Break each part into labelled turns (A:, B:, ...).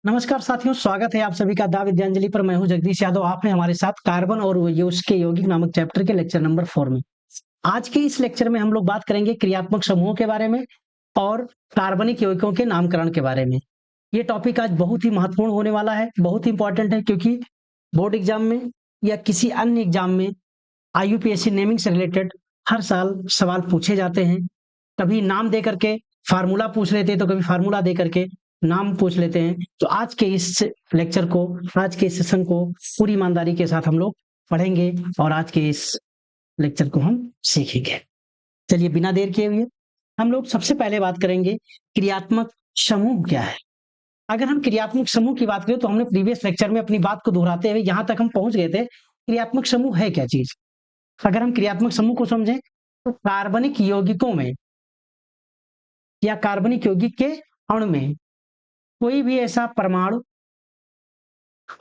A: नमस्कार साथियों, स्वागत है आप सभी का दा विद्यांजलि पर। मैं हूं जगदीश यादव। आपने हमारे साथ कार्बन और ये उसके यौगिक नामक चैप्टर के लेक्चर नंबर 4 में। आज के इस लेक्चर में हम लोग बात करेंगे क्रियात्मक समूहों के बारे में और कार्बनिक यौगिकों के नामकरण के बारे में। ये टॉपिक आज बहुत ही महत्वपूर्ण होने वाला है, बहुत ही इंपॉर्टेंट है, क्योंकि बोर्ड एग्जाम में या किसी अन्य एग्जाम में आईयूपीएससी नेमिंग से रिलेटेड हर साल सवाल पूछे जाते हैं। कभी नाम दे करके फार्मूला पूछ लेते हैं, तो कभी फार्मूला दे करके नाम पूछ लेते हैं। तो आज के इस लेक्चर को, आज के इस सेशन को पूरी ईमानदारी के साथ हम लोग पढ़ेंगे और आज के इस लेक्चर को हम सीखेंगे। चलिए बिना देर किए हुए हम लोग सबसे पहले बात करेंगे क्रियात्मक समूह क्या है। अगर हम क्रियात्मक समूह की बात करें तो हमने प्रीवियस लेक्चर में अपनी बात को दोहराते हुए यहां तक हम पहुंच गए थे। क्रियात्मक समूह है क्या चीज? अगर हम क्रियात्मक समूह को समझें तो कार्बनिक यौगिकों में या कार्बनिक यौगिक के अणु में कोई भी ऐसा परमाणु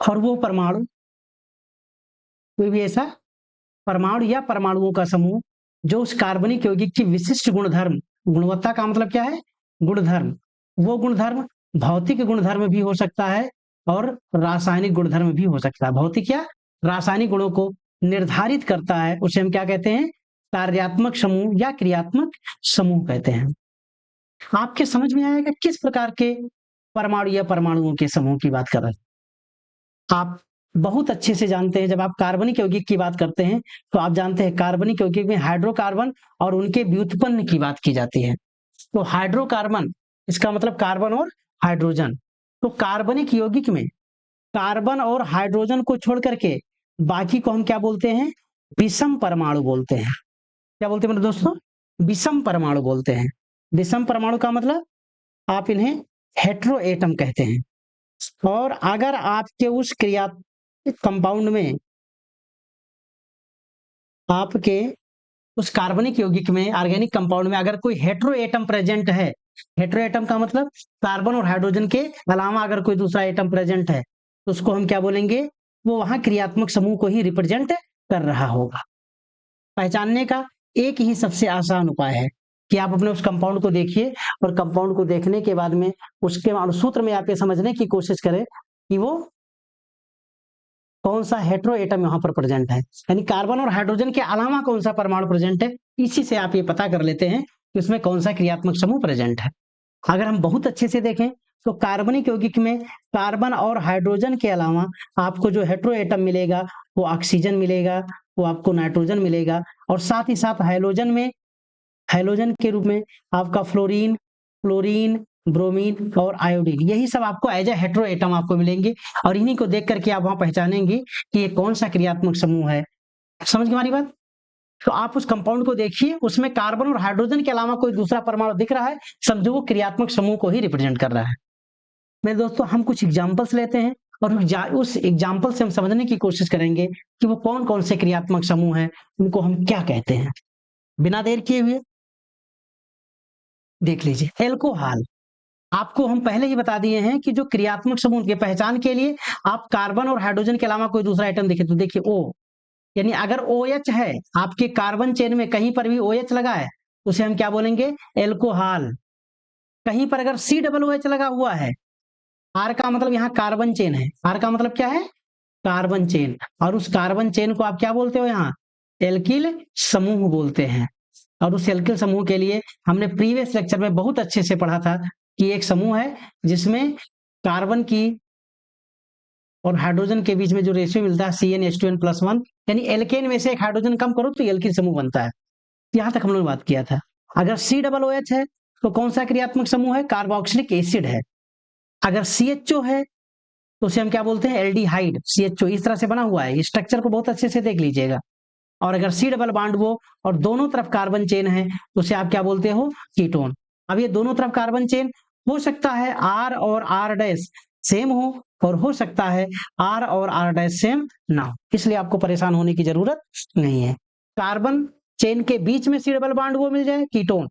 A: और वो परमाणु कोई भी ऐसा परमाणु या परमाणुओं का समूह जो उस कार्बनिक यौगिक की विशिष्ट गुणधर्म, गुणवत्ता का मतलब क्या है? गुणधर्म। वो गुणधर्म भौतिक गुणधर्म भी हो सकता है और रासायनिक गुणधर्म भी हो सकता है। भौतिक या रासायनिक गुणों को निर्धारित करता है, उसे हम क्या कहते हैं? कार्यात्मक समूह या क्रियात्मक समूह कहते हैं। आपके समझ में आएगा किस प्रकार के परमाणु या परमाणुओं के समूह की बात कर रहे हैं। आप बहुत अच्छे से जानते हैं, जब आप कार्बनिक यौगिक की बात करते हैं तो आप जानते हैं कार्बनिक यौगिक में हाइड्रोकार्बन और उनके व्युत्पन्न की बात की जाती है। तो हाइड्रोकार्बन, इसका मतलब कार्बन और हाइड्रोजन। तो कार्बनिक यौगिक में कार्बन और हाइड्रोजन को छोड़ करके बाकी को हम क्या बोलते हैं? विषम परमाणु बोलते हैं। क्या बोलते हैं मेरे दोस्तों? विषम परमाणु बोलते हैं। विषम परमाणु का मतलब आप इन्हें हेट्रो एटम कहते हैं। और अगर आपके उस क्रिया कंपाउंड में, आपके उस कार्बनिक यौगिक में, ऑर्गेनिक कंपाउंड में अगर कोई हेट्रो एटम प्रेजेंट है, हेट्रो एटम का मतलब कार्बन और हाइड्रोजन के अलावा अगर कोई दूसरा एटम प्रेजेंट है, तो उसको हम क्या बोलेंगे? वो वहां क्रियात्मक समूह को ही रिप्रेजेंट कर रहा होगा। पहचानने का एक ही सबसे आसान उपाय है कि आप अपने उस कंपाउंड को देखिए और कंपाउंड को देखने के बाद में उसके अणुसूत्र में आप ये समझने की कोशिश करें कि वो कौन सा हेट्रो एटम यहाँ पर प्रेजेंट है, यानी कार्बन और हाइड्रोजन के अलावा कौन सा परमाणु प्रेजेंट है। इसी से आप ये पता कर लेते हैं कि उसमें कौन सा क्रियात्मक समूह प्रेजेंट है। अगर हम बहुत अच्छे से देखें तो कार्बनिक यौगिक में कार्बन और हाइड्रोजन के अलावा आपको जो हेट्रो एटम मिलेगा वो ऑक्सीजन मिलेगा, वो आपको नाइट्रोजन मिलेगा, और साथ ही साथ हैलोजन में, हैलोजन के रूप में आपका फ्लोरीन, क्लोरीन, ब्रोमीन और आयोडीन, यही सब आपको एज ए हेट्रो एटम आपको मिलेंगे। और इन्हीं को देख करके आप वहां पहचानेंगे कि ये कौन सा क्रियात्मक समूह है। समझ गए हमारी बात? तो आप उस कंपाउंड को देखिए, उसमें कार्बन और हाइड्रोजन के अलावा कोई दूसरा परमाणु दिख रहा है, समझो वो क्रियात्मक समूह को ही रिप्रेजेंट कर रहा है। मेरे दोस्तों, हम कुछ एग्जाम्पल्स लेते हैं और उस एग्जाम्पल से हम समझने की कोशिश करेंगे कि वो कौन कौन से क्रियात्मक समूह है, उनको हम क्या कहते हैं। बिना देर किए हुए देख लीजिए एल्कोहल। आपको हम पहले ही बता दिए हैं कि जो क्रियात्मक समूह की पहचान के लिए आप कार्बन और हाइड्रोजन के अलावा कोई दूसरा आइटम देखे तो देखिए ओ, यानी अगर OH है आपके कार्बन चेन में, कहीं पर भी OH लगा है, उसे हम क्या बोलेंगे? एल्कोहल। कहीं पर अगर COOH लगा हुआ है, R का मतलब यहाँ कार्बन चेन है, R का मतलब क्या है? कार्बन चेन, और उस कार्बन चेन को आप क्या बोलते हो? यहाँ एल्किल समूह बोलते हैं। और उस एल्किल समूह के लिए हमने प्रीवियस लेक्चर में बहुत अच्छे से पढ़ा था कि एक समूह है जिसमें कार्बन की और हाइड्रोजन के बीच में जो रेशियो मिलता है CnH2n+1, यानी एल्केन में से एक हाइड्रोजन कम करो तो एल्किल समूह बनता है। यहां तक हम लोग बात किया था। अगर COOH है तो कौन सा क्रियात्मक समूह है? कार्बोक्सिलिक एसिड है। अगर CHO है तो उसे हम क्या बोलते हैं? एल्डिहाइड। CHO इस तरह से बना हुआ है, स्ट्रक्चर को बहुत अच्छे से देख लीजिएगा। और अगर C डबल बॉन्ड वो और दोनों तरफ कार्बन चेन है तो उसे आप क्या बोलते हो? कीटोन। अब ये दोनों तरफ कार्बन चेन हो सकता है R और R' सेम हो और सकता है R और R' सेम ना हो, इसलिए आपको परेशान होने की जरूरत नहीं है। कार्बन चेन के बीच में C डबल बॉन्ड वो मिल जाए, कीटोन।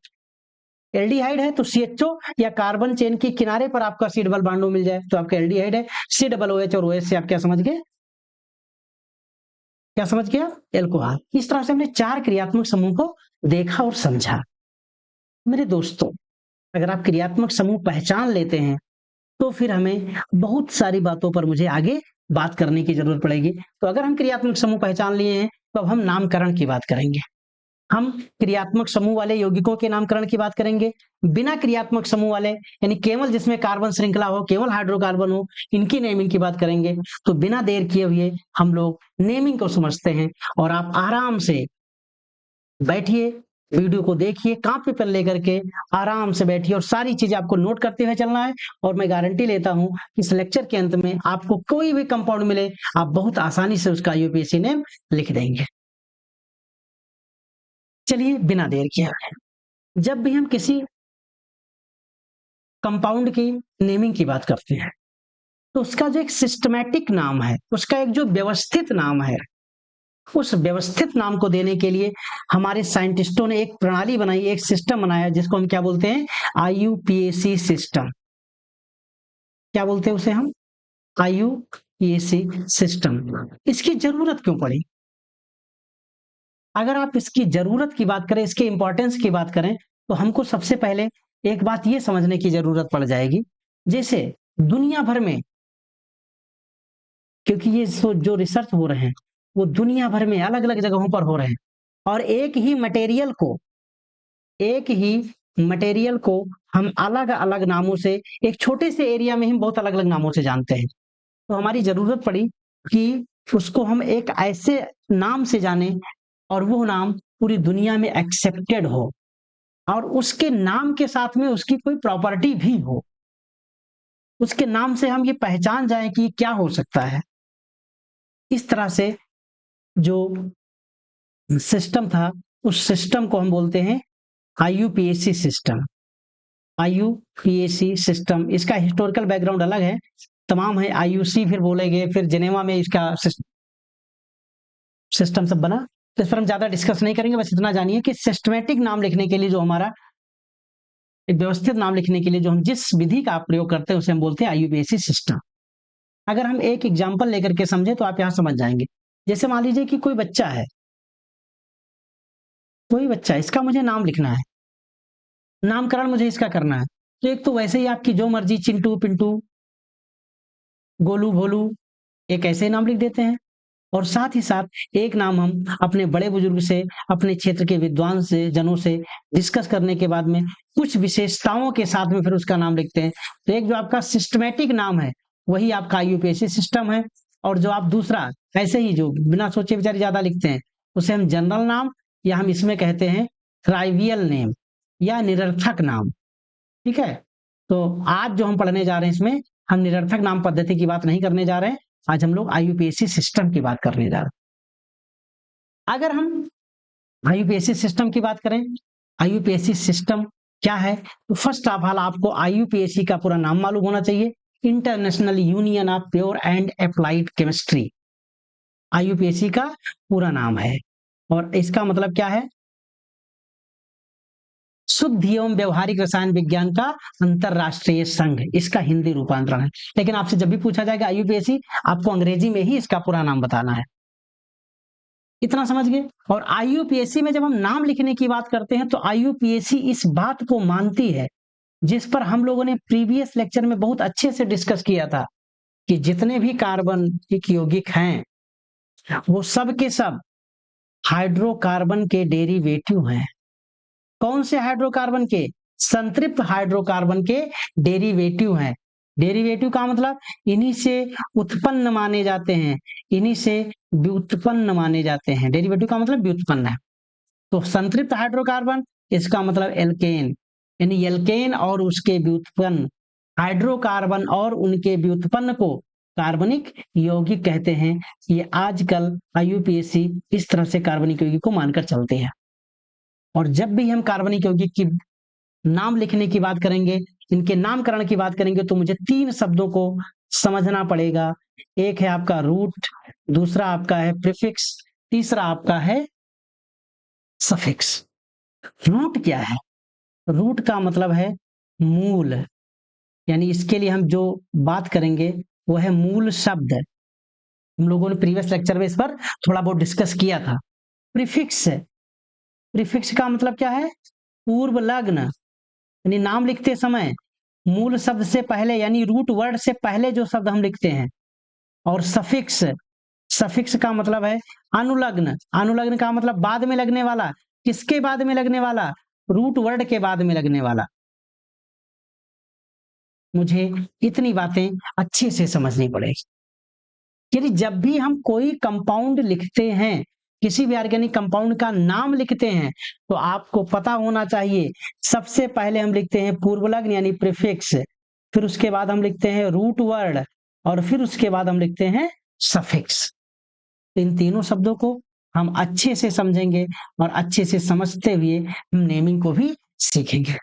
A: एल्डिहाइड है तो CHO, या कार्बन चेन के किनारे पर आपका C डबल बॉन्ड वो मिल जाए तो आपका एल्डिहाइड है। COOH और OH से आप क्या समझ गए? क्या समझ गया? एल्कोहल। इस तरह से हमने 4 क्रियात्मक समूह को देखा और समझा। मेरे दोस्तों, अगर आप क्रियात्मक समूह पहचान लेते हैं तो फिर हमें बहुत सारी बातों पर मुझे आगे बात करने की जरूरत पड़ेगी। तो अगर हम क्रियात्मक समूह पहचान लिए हैं, तो अब हम नामकरण की बात करेंगे। हम क्रियात्मक समूह वाले यौगिकों के नामकरण की बात करेंगे। बिना क्रियात्मक समूह वाले, यानी केवल जिसमें कार्बन श्रृंखला हो, केवल हाइड्रोकार्बन हो, इनकी नेमिंग की बात करेंगे। तो बिना देर किए हुए हम लोग नेमिंग को समझते हैं, और आप आराम से बैठिए, वीडियो को देखिए, कॉपी पेन लेकर के आराम से बैठिए और सारी चीजें आपको नोट करते हुए चलना है। और मैं गारंटी लेता हूं कि इस लेक्चर के अंत में आपको कोई भी कंपाउंड मिले, आप बहुत आसानी से उसका यूपीएससी नेम लिख देंगे। चलिए बिना देर किए हुए, जब भी हम किसी कंपाउंड की नेमिंग की बात करते हैं, तो उसका जो एक सिस्टमैटिक नाम है, उसका एक जो व्यवस्थित नाम है, उस व्यवस्थित नाम को देने के लिए हमारे साइंटिस्टों ने एक प्रणाली बनाई, एक सिस्टम बनाया, जिसको हम क्या बोलते हैं? IUPAC system. क्या बोलते हैं उसे हम? IUPAC system. इसकी जरूरत क्यों पड़ी? अगर आप इसकी जरूरत की बात करें, इसके इंपॉर्टेंस की बात करें, तो हमको सबसे पहले एक बात ये समझने की जरूरत पड़ जाएगी, जैसे दुनिया भर में, क्योंकि ये जो रिसर्च हो रहे हैं वो दुनिया भर में अलग अलग जगहों पर हो रहे हैं, और एक ही मटेरियल को हम अलग अलग नामों से, एक छोटे से एरिया में ही बहुत अलग अलग नामों से जानते हैं। तो हमारी जरूरत पड़ी कि उसको हम एक ऐसे नाम से जाने, और वो नाम पूरी दुनिया में एक्सेप्टेड हो, और उसके नाम के साथ में उसकी कोई प्रॉपर्टी भी हो, उसके नाम से हम ये पहचान जाए कि क्या हो सकता है। इस तरह से जो सिस्टम था, उस सिस्टम को हम बोलते हैं आईयूपीएसी सिस्टम। आईयूपीएसी सिस्टम, इसका हिस्टोरिकल बैकग्राउंड अलग है, तमाम है, आईयूसी फिर बोलेंगे, फिर जिनेवा में इसका सिस्टम सब बना। तो इस पर हम ज्यादा डिस्कस नहीं करेंगे, बस इतना जानिए कि सिस्टमेटिक नाम लिखने के लिए जो हमारा, एक व्यवस्थित नाम लिखने के लिए जो हम जिस विधि का प्रयोग करते हैं, उसे हम बोलते हैं आईयूपीएसी सिस्टम। अगर हम एक एग्जाम्पल लेकर के समझे तो आप यहां समझ जाएंगे। जैसे मान लीजिए कि कोई बच्चा है, इसका मुझे नाम लिखना है, नामकरण मुझे इसका करना है। तो एक तो वैसे ही आपकी जो मर्जी, चिंटू, पिंटू, गोलू, भोलू, एक ऐसे नाम लिख देते हैं। और साथ ही साथ एक नाम हम अपने बड़े बुजुर्ग से, अपने क्षेत्र के विद्वान से, जनों से डिस्कस करने के बाद में कुछ विशेषताओं के साथ में फिर उसका नाम लिखते हैं। तो एक जो आपका सिस्टमैटिक नाम है, वही आपका आईयूपीएसी सिस्टम है। और जो आप दूसरा ऐसे ही जो बिना सोचे विचारे ज्यादा लिखते हैं, उसे हम जनरल नाम, या हम इसमें कहते हैं ट्राइवियल नेम, या निरर्थक नाम। ठीक है। तो आज जो हम पढ़ने जा रहे हैं, इसमें हम निरर्थक नाम पद्धति की बात नहीं करने जा रहे हैं, आज हम लोग आईयूपीएसी सिस्टम की बात करने जा रहे हैं। अगर हम आईयूपीएसी सिस्टम की बात करें, आईयूपीएसी सिस्टम क्या है, तो फर्स्ट ऑफ ऑल आपको आईयूपीएसी का पूरा नाम मालूम होना चाहिए, international union of pure and applied chemistry. IUPAC का पूरा नाम है, और इसका मतलब क्या है? शुद्ध एवं व्यवहारिक रसायन विज्ञान का अंतरराष्ट्रीय संघ, इसका हिंदी रूपांतरण है। लेकिन आपसे जब भी पूछा जाएगा आईयूपीएसी, आपको अंग्रेजी में ही इसका पूरा नाम बताना है। इतना समझ गए। और आईयूपीएसी में जब हम नाम लिखने की बात करते हैं, तो आईयूपीएसी इस बात को मानती है, जिस पर हम लोगों ने प्रीवियस लेक्चर में बहुत अच्छे से डिस्कस किया था, कि जितने भी कार्बनिक यौगिक हैं, वो सब के सब हाइड्रोकार्बन के डेरिवेटिव हैं। कौन से हाइड्रोकार्बन के? संतृप्त हाइड्रोकार्बन के डेरिवेटिव हैं। डेरिवेटिव का मतलब इन्हीं से उत्पन्न माने जाते हैं, इन्हीं से व्युत्पन्न माने जाते हैं। डेरिवेटिव का मतलब व्युत्पन्न है। तो संतृप्त हाइड्रोकार्बन, इसका मतलब एल्केन, यानी एल्केन और उसके व्युत्पन्न, हाइड्रोकार्बन और उनके व्युत्पन्न को कार्बनिक यौगिक कहते हैं। ये आजकल आईयूपीएसी इस तरह से कार्बनिक यौगिक को मानकर चलते हैं। और जब भी हम कार्बनिक यौगिक की नाम लिखने की बात करेंगे, इनके नामकरण की बात करेंगे, तो मुझे 3 शब्दों को समझना पड़ेगा। एक है आपका रूट, दूसरा आपका है प्रीफिक्स, तीसरा आपका है सफिक्स। रूट क्या है? रूट का मतलब है मूल, यानी इसके लिए हम जो बात करेंगे वो है मूल शब्द। हम लोगों ने प्रीवियस लेक्चर में इस पर थोड़ा बहुत डिस्कस किया था। प्रीफिक्स, प्रीफिक्स का मतलब क्या है? पूर्व लग्न, यानी नाम लिखते समय मूल शब्द से पहले यानी रूट वर्ड से पहले जो शब्द हम लिखते हैं, और सफिक्स, सफिक्स का मतलब है अनुलग्न, अनुलग्न का मतलब बाद में लगने वाला। किसके बाद में लगने वाला? रूट वर्ड के बाद में लगने वाला। मुझे इतनी बातें अच्छे से समझनी पड़ेगी। यदि जब भी हम कोई कंपाउंड लिखते हैं, किसी भी ऑर्गेनिक कंपाउंड का नाम लिखते हैं, तो आपको पता होना चाहिए सबसे पहले हम लिखते हैं पूर्वलग्न यानी प्रीफिक्स, फिर उसके बाद हम लिखते हैं रूट वर्ड, और फिर उसके बाद हम लिखते हैं सफिक्स। इन तीनों शब्दों को हम अच्छे से समझेंगे और अच्छे से समझते हुए हम नेमिंग को भी सीखेंगे।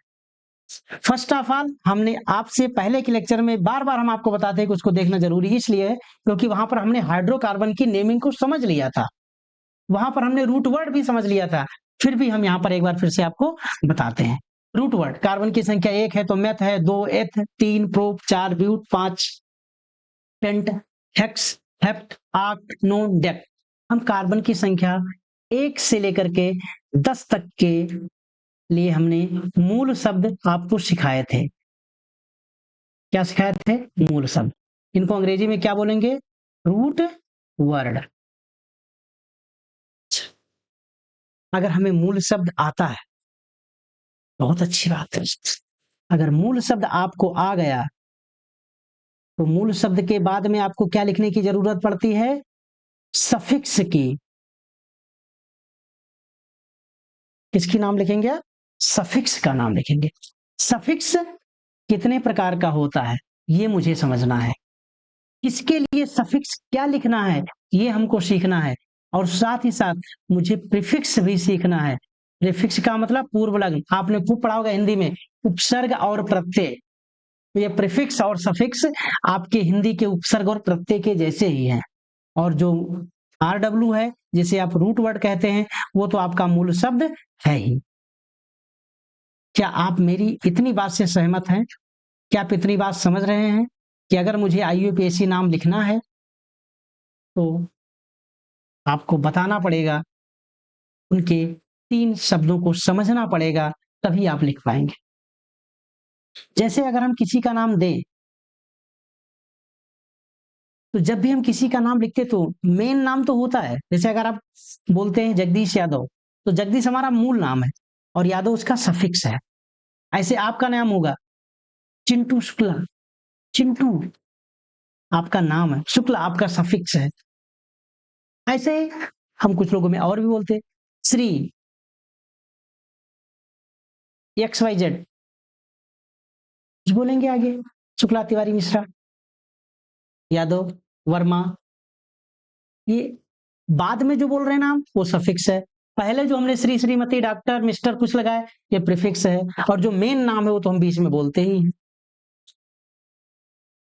A: फर्स्ट ऑफ ऑल, हमने आपसे पहले के लेक्चर में बार बार हम आपको बताते हैं कि उसको देखना जरूरी इसलिए है क्योंकि वहां पर हमने हाइड्रोकार्बन की नेमिंग को समझ लिया था, वहां पर हमने रूट वर्ड भी समझ लिया था। फिर भी हम यहाँ पर एक बार फिर से आपको बताते हैं। रूट वर्ड, कार्बन की संख्या 1 है तो मेथ है, 2 eth, 3 prop, 4 but, 5 pent, hex, hept, oct, non, dec. हम कार्बन की संख्या 1 से लेकर के 10 तक के लिए हमने मूल शब्द आपको सिखाए थे। क्या सिखाए थे? मूल शब्द। इनको अंग्रेजी में क्या बोलेंगे? Root word. अगर हमें मूल शब्द आता है, बहुत अच्छी बात है। अगर मूल शब्द आपको आ गया तो मूल शब्द के बाद में आपको क्या लिखने की जरूरत पड़ती है? सफिक्स की। किसकी नाम लिखेंगे आप? सफिक्स का नाम लिखेंगे। सफिक्स कितने प्रकार का होता है ये मुझे समझना है। इसके लिए सफिक्स क्या लिखना है ये हमको सीखना है, और साथ ही साथ मुझे प्रीफिक्स भी सीखना है। प्रीफिक्स का मतलब पूर्वलग्न, आपने खूब पढ़ा होगा हिंदी में, उपसर्ग और प्रत्यय। ये प्रीफिक्स और सफिक्स आपके हिंदी के उपसर्ग और प्रत्यय के जैसे ही हैं। और जो RW है, जिसे आप रूट वर्ड कहते हैं, वो तो आपका मूल शब्द है ही। क्या आप मेरी इतनी बात से सहमत हैं? क्या आप इतनी बात समझ रहे हैं कि अगर मुझे IUPAC नाम लिखना है तो आपको बताना पड़ेगा, उनके 3 शब्दों को समझना पड़ेगा, तभी आप लिख पाएंगे। जैसे अगर हम किसी का नाम दें, तो जब भी हम किसी का नाम लिखते तो मेन नाम तो होता है। जैसे अगर आप बोलते हैं जगदीश यादव, तो जगदीश हमारा मूल नाम है और यादव उसका सफिक्स है। ऐसे आपका नाम होगा चिंटू शुक्ला, चिंटू आपका नाम है, शुक्ला आपका सफिक्स है। ऐसे हम कुछ लोगों में और भी बोलते हैं, श्री, XYZ बोलेंगे आगे, शुक्ला, तिवारी, मिश्रा, यादव, वर्मा। ये बाद में जो बोल रहे हैं नाम वो सफिक्स है। पहले जो हमने श्री, श्रीमती, डॉक्टर, मिस्टर कुछ लगाए, ये प्रीफिक्स है। और जो मेन नाम है वो तो हम बीच में बोलते ही हैं।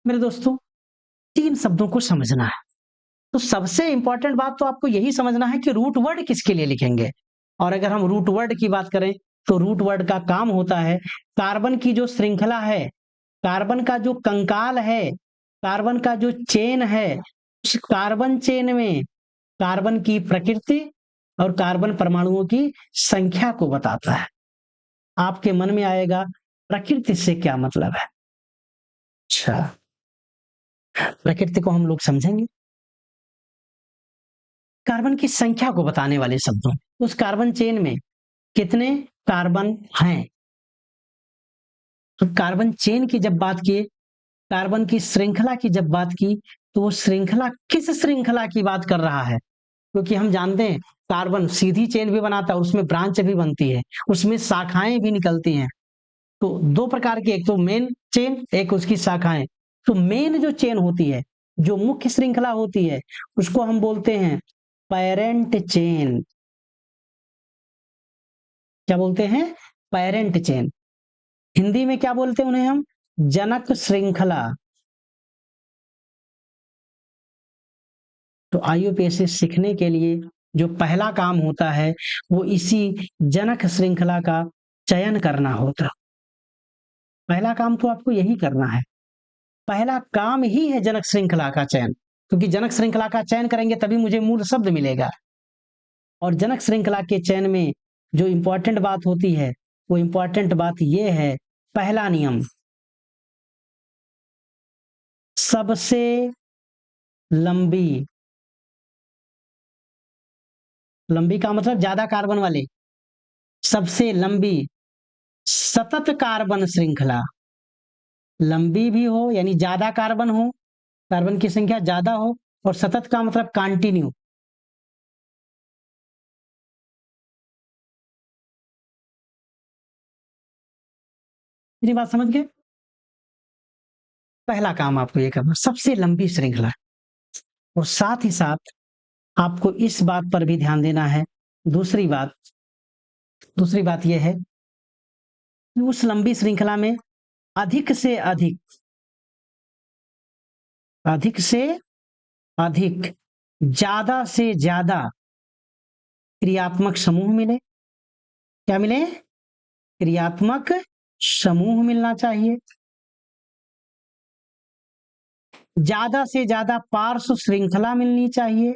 A: मेरे दोस्तों, 3 शब्दों को समझना है तो सबसे इंपॉर्टेंट बात तो आपको यही समझना है कि रूट वर्ड किसके लिए लिखेंगे। और अगर हम रूट वर्ड की बात करें तो रूट वर्ड का काम होता है कार्बन की जो श्रृंखला है, कार्बन का जो कंकाल है, कार्बन का जो चेन है, उस कार्बन चेन में कार्बन की प्रकृति और कार्बन परमाणुओं की संख्या को बताता है। आपके मन में आएगा प्रकृति से क्या मतलब है? अच्छा, प्रकृति को हम लोग समझेंगे कार्बन की संख्या को बताने वाले शब्दों। उस कार्बन चेन में कितने कार्बन हैं? तो कार्बन चेन की जब बात की, कार्बन की श्रृंखला की जब बात की, तो वो श्रृंखला किस श्रृंखला की बात कर रहा है? क्योंकि हम जानते हैं कार्बन सीधी चेन भी बनाता है, उसमें ब्रांच भी बनती है, उसमें शाखाएं भी निकलती हैं। तो 2 प्रकार की, एक तो मेन चेन, एक उसकी शाखाएं। तो मेन जो चेन होती है, जो मुख्य श्रृंखला होती है, उसको हम बोलते हैं पेरेंट चेन। क्या बोलते हैं? Parent chain. हिंदी में क्या बोलते हैं उन्हें हम? जनक श्रृंखला। तो IUPAC सीखने के लिए जो पहला काम होता है वो इसी जनक श्रृंखला का चयन करना होता है। पहला काम तो आपको यही करना है, पहला काम ही है जनक श्रृंखला का चयन, क्योंकि जनक श्रृंखला का चयन करेंगे तभी मुझे मूल शब्द मिलेगा। और जनक श्रृंखला के चयन में जो इंपॉर्टेंट बात होती है वो इंपॉर्टेंट बात ये है, पहला नियम, सबसे लंबी, लंबी का मतलब ज्यादा कार्बन वाले, सबसे लंबी सतत कार्बन श्रृंखला, लंबी भी हो यानी ज्यादा कार्बन हो, कार्बन की संख्या ज्यादा हो, और सतत का मतलब कंटिन्यू। मेरी बात समझ गए? पहला काम आपको ये करना, सबसे लंबी श्रृंखला, और साथ ही साथ आपको इस बात पर भी ध्यान देना है, दूसरी बात, दूसरी बात यह है कि उस लंबी श्रृंखला में अधिक से अधिक, अधिक से अधिक, ज्यादा से ज्यादा क्रियात्मक समूह मिले। क्या मिले? क्रियात्मक समूह मिलना चाहिए। ज्यादा से ज्यादा पार्श्व श्रृंखला मिलनी चाहिए।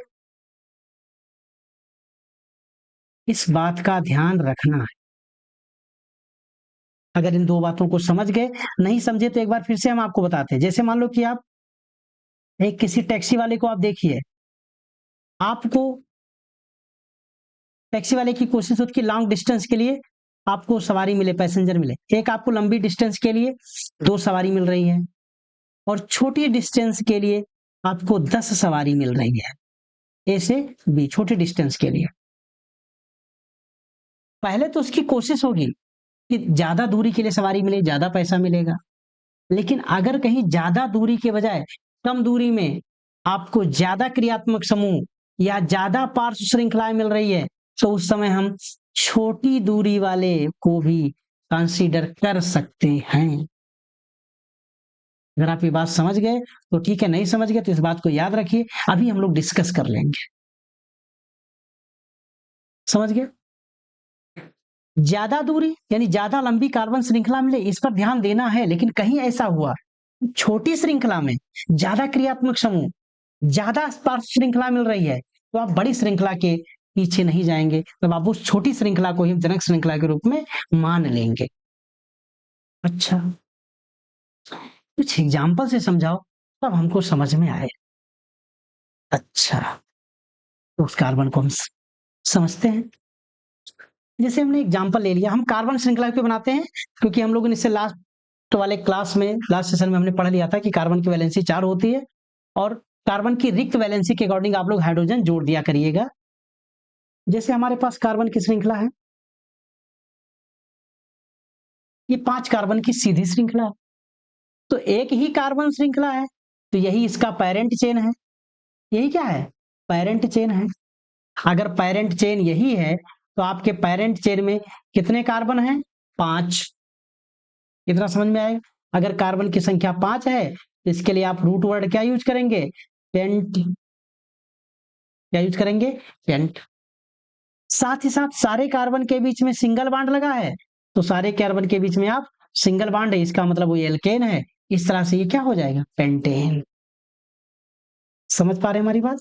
A: इस बात का ध्यान रखना है। अगर इन दो बातों को समझ गए, नहीं समझे तो एक बार फिर से हम आपको बताते हैं। जैसे मान लो कि आप एक किसी टैक्सी वाले को आप देखिए, आपको टैक्सी वाले की कोशिश होती है कि लॉन्ग डिस्टेंस के लिए आपको सवारी मिले, पैसेंजर मिले। एक आपको लंबी डिस्टेंस के लिए 2 सवारी मिल रही है, और छोटी डिस्टेंस के लिए आपको 10 सवारी मिल रही है। ए से बी, छोटे डिस्टेंस के लिए। पहले तो उसकी कोशिश होगी कि ज्यादा दूरी के लिए सवारी मिले, ज्यादा पैसा मिलेगा। लेकिन अगर कहीं ज्यादा दूरी के बजाय कम दूरी में आपको ज्यादा क्रियात्मक समूह या ज्यादा पार्श्व श्रृंखलाएं मिल रही है, तो उस समय हम छोटी दूरी वाले को भी कंसीडर कर सकते हैं। अगर आप ये बात समझ गए तो ठीक है, नहीं समझ गए तो इस बात को याद रखिए, अभी हम लोग डिस्कस कर लेंगे। समझ गए? ज्यादा दूरी यानी ज्यादा लंबी कार्बन श्रृंखला मिले, इस पर ध्यान देना है। लेकिन कहीं ऐसा हुआ छोटी श्रृंखला में ज्यादा क्रियात्मक समूह, ज्यादा पार्श्व श्रृंखला मिल रही है, तो आप बड़ी श्रृंखला के पीछे नहीं जाएंगे, तब आप उस छोटी श्रृंखला को ही जनक श्रृंखला के रूप में मान लेंगे। अच्छा, कुछ एग्जाम्पल से समझाओ तब हमको समझ में आए। अच्छा, तो उस कार्बन को हम समझते हैं। जैसे हमने एग्जाम्पल ले लिया, हम कार्बन श्रृंखला क्यों बनाते हैं? क्योंकि हम लोगों ने इससे लास्ट वाले क्लास में, लास्ट सेशन में हमने पढ़ लिया था कि कार्बन की वैलेंसी 4 होती है, और कार्बन की रिक्त वैलेंसी के अकॉर्डिंग आप लोग हाइड्रोजन जोड़ दिया करिएगा। जैसे हमारे पास कार्बन की श्रृंखला है, ये 5 कार्बन की सीधी श्रृंखला है, तो एक ही कार्बन श्रृंखला है, तो यही इसका पेरेंट चेन है। यही क्या है? पेरेंट चेन है। अगर पेरेंट चेन यही है, तो आपके पेरेंट चेन में कितने कार्बन हैं? 5। इतना समझ में आएगा? अगर कार्बन की संख्या 5 है, तो इसके लिए आप रूट वर्ड क्या यूज करेंगे? पेंट। क्या यूज करेंगे? पेंट। साथ ही साथ सारे कार्बन के बीच में सिंगल बॉन्ड लगा है, तो सारे कार्बन के बीच में आप सिंगल बॉन्ड है, इसका मतलब वो एल्केन है। इस तरह से ये क्या हो जाएगा? पेंटेन। समझ पा रहे हैं हमारी बात?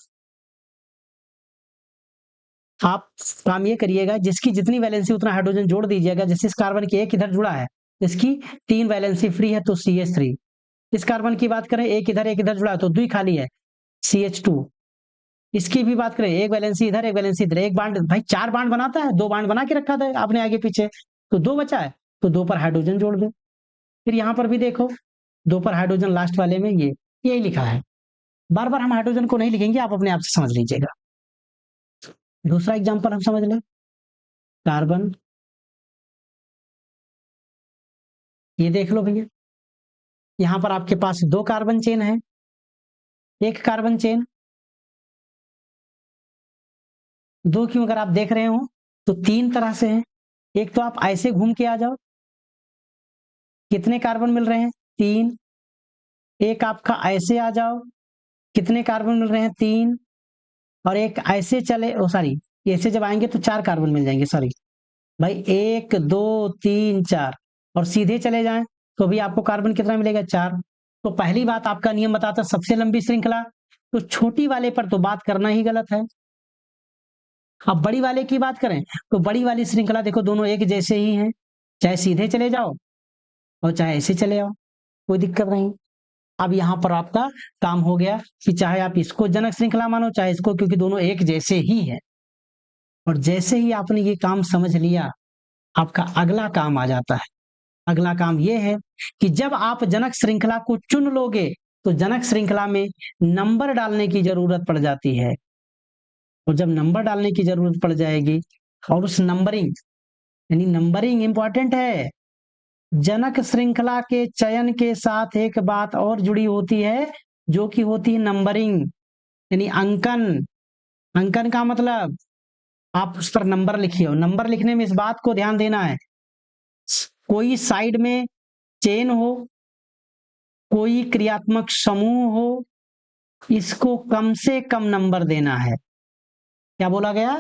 A: आप काम ये करिएगा, जिसकी जितनी वैलेंसी उतना हाइड्रोजन जोड़ दीजिएगा। जैसे इस कार्बन की एक इधर जुड़ा है, इसकी 3 वैलेंसी फ्री है, तो CH3। इस कार्बन की बात करें, एक इधर जुड़ा है, तो 2 खाली है, CH2। इसकी भी बात करें, एक वैलेंसी इधर, एक वैलेंसी इधर, एक बांड भाई 4 बांड बनाता है, 2 बांड बना के रखा था आपने आगे पीछे, तो 2 बचा है, तो 2 पर हाइड्रोजन जोड़ दो। फिर यहाँ पर भी देखो, 2 पर हाइड्रोजन लास्ट वाले में ये यही लिखा है। बार बार हम हाइड्रोजन को नहीं लिखेंगे, आप अपने आप से समझ लीजिएगा। दूसरा एग्जाम्पल हम समझ लें, कार्बन, ये देख लो भैया, यहाँ पर आपके पास 2 कार्बन चेन है, एक कार्बन चेन, 2 क्यों अगर आप देख रहे हो तो 3 तरह से है। एक तो आप ऐसे घूम के आ जाओ, कितने कार्बन मिल रहे हैं? 3। एक आपका ऐसे आ जाओ, कितने कार्बन मिल रहे हैं? 3। और एक ऐसे चले, ओ सॉरी, ऐसे जब आएंगे तो 4 कार्बन मिल जाएंगे, सॉरी भाई, 1 2 3 4। और सीधे चले जाएं तो भी आपको कार्बन कितना मिलेगा? 4। तो पहली बात, आपका नियम बताता है सबसे लंबी श्रृंखला, तो छोटी वाले पर तो बात करना ही गलत है। अब बड़ी वाले की बात करें, तो बड़ी वाली श्रृंखला देखो, दोनों एक जैसे ही हैं, चाहे सीधे चले जाओ और चाहे ऐसे चले आओ, कोई दिक्कत नहीं। अब यहाँ पर आपका काम हो गया कि चाहे आप इसको जनक श्रृंखला मानो चाहे इसको, क्योंकि दोनों एक जैसे ही है। और जैसे ही आपने ये काम समझ लिया, आपका अगला काम आ जाता है। अगला काम ये है कि जब आप जनक श्रृंखला को चुन लोगे तो जनक श्रृंखला में नंबर डालने की जरूरत पड़ जाती है। और जब नंबर डालने की जरूरत पड़ जाएगी और उस नंबरिंग, यानी नंबरिंग इंपॉर्टेंट है। जनक श्रृंखला के चयन के साथ एक बात और जुड़ी होती है जो कि होती है नंबरिंग, यानी अंकन। अंकन का मतलब आप उस पर नंबर लिखिए। नंबर लिखने में इस बात को ध्यान देना है, कोई साइड में चेन हो, कोई क्रियात्मक समूह हो, इसको कम से कम नंबर देना है। क्या बोला गया?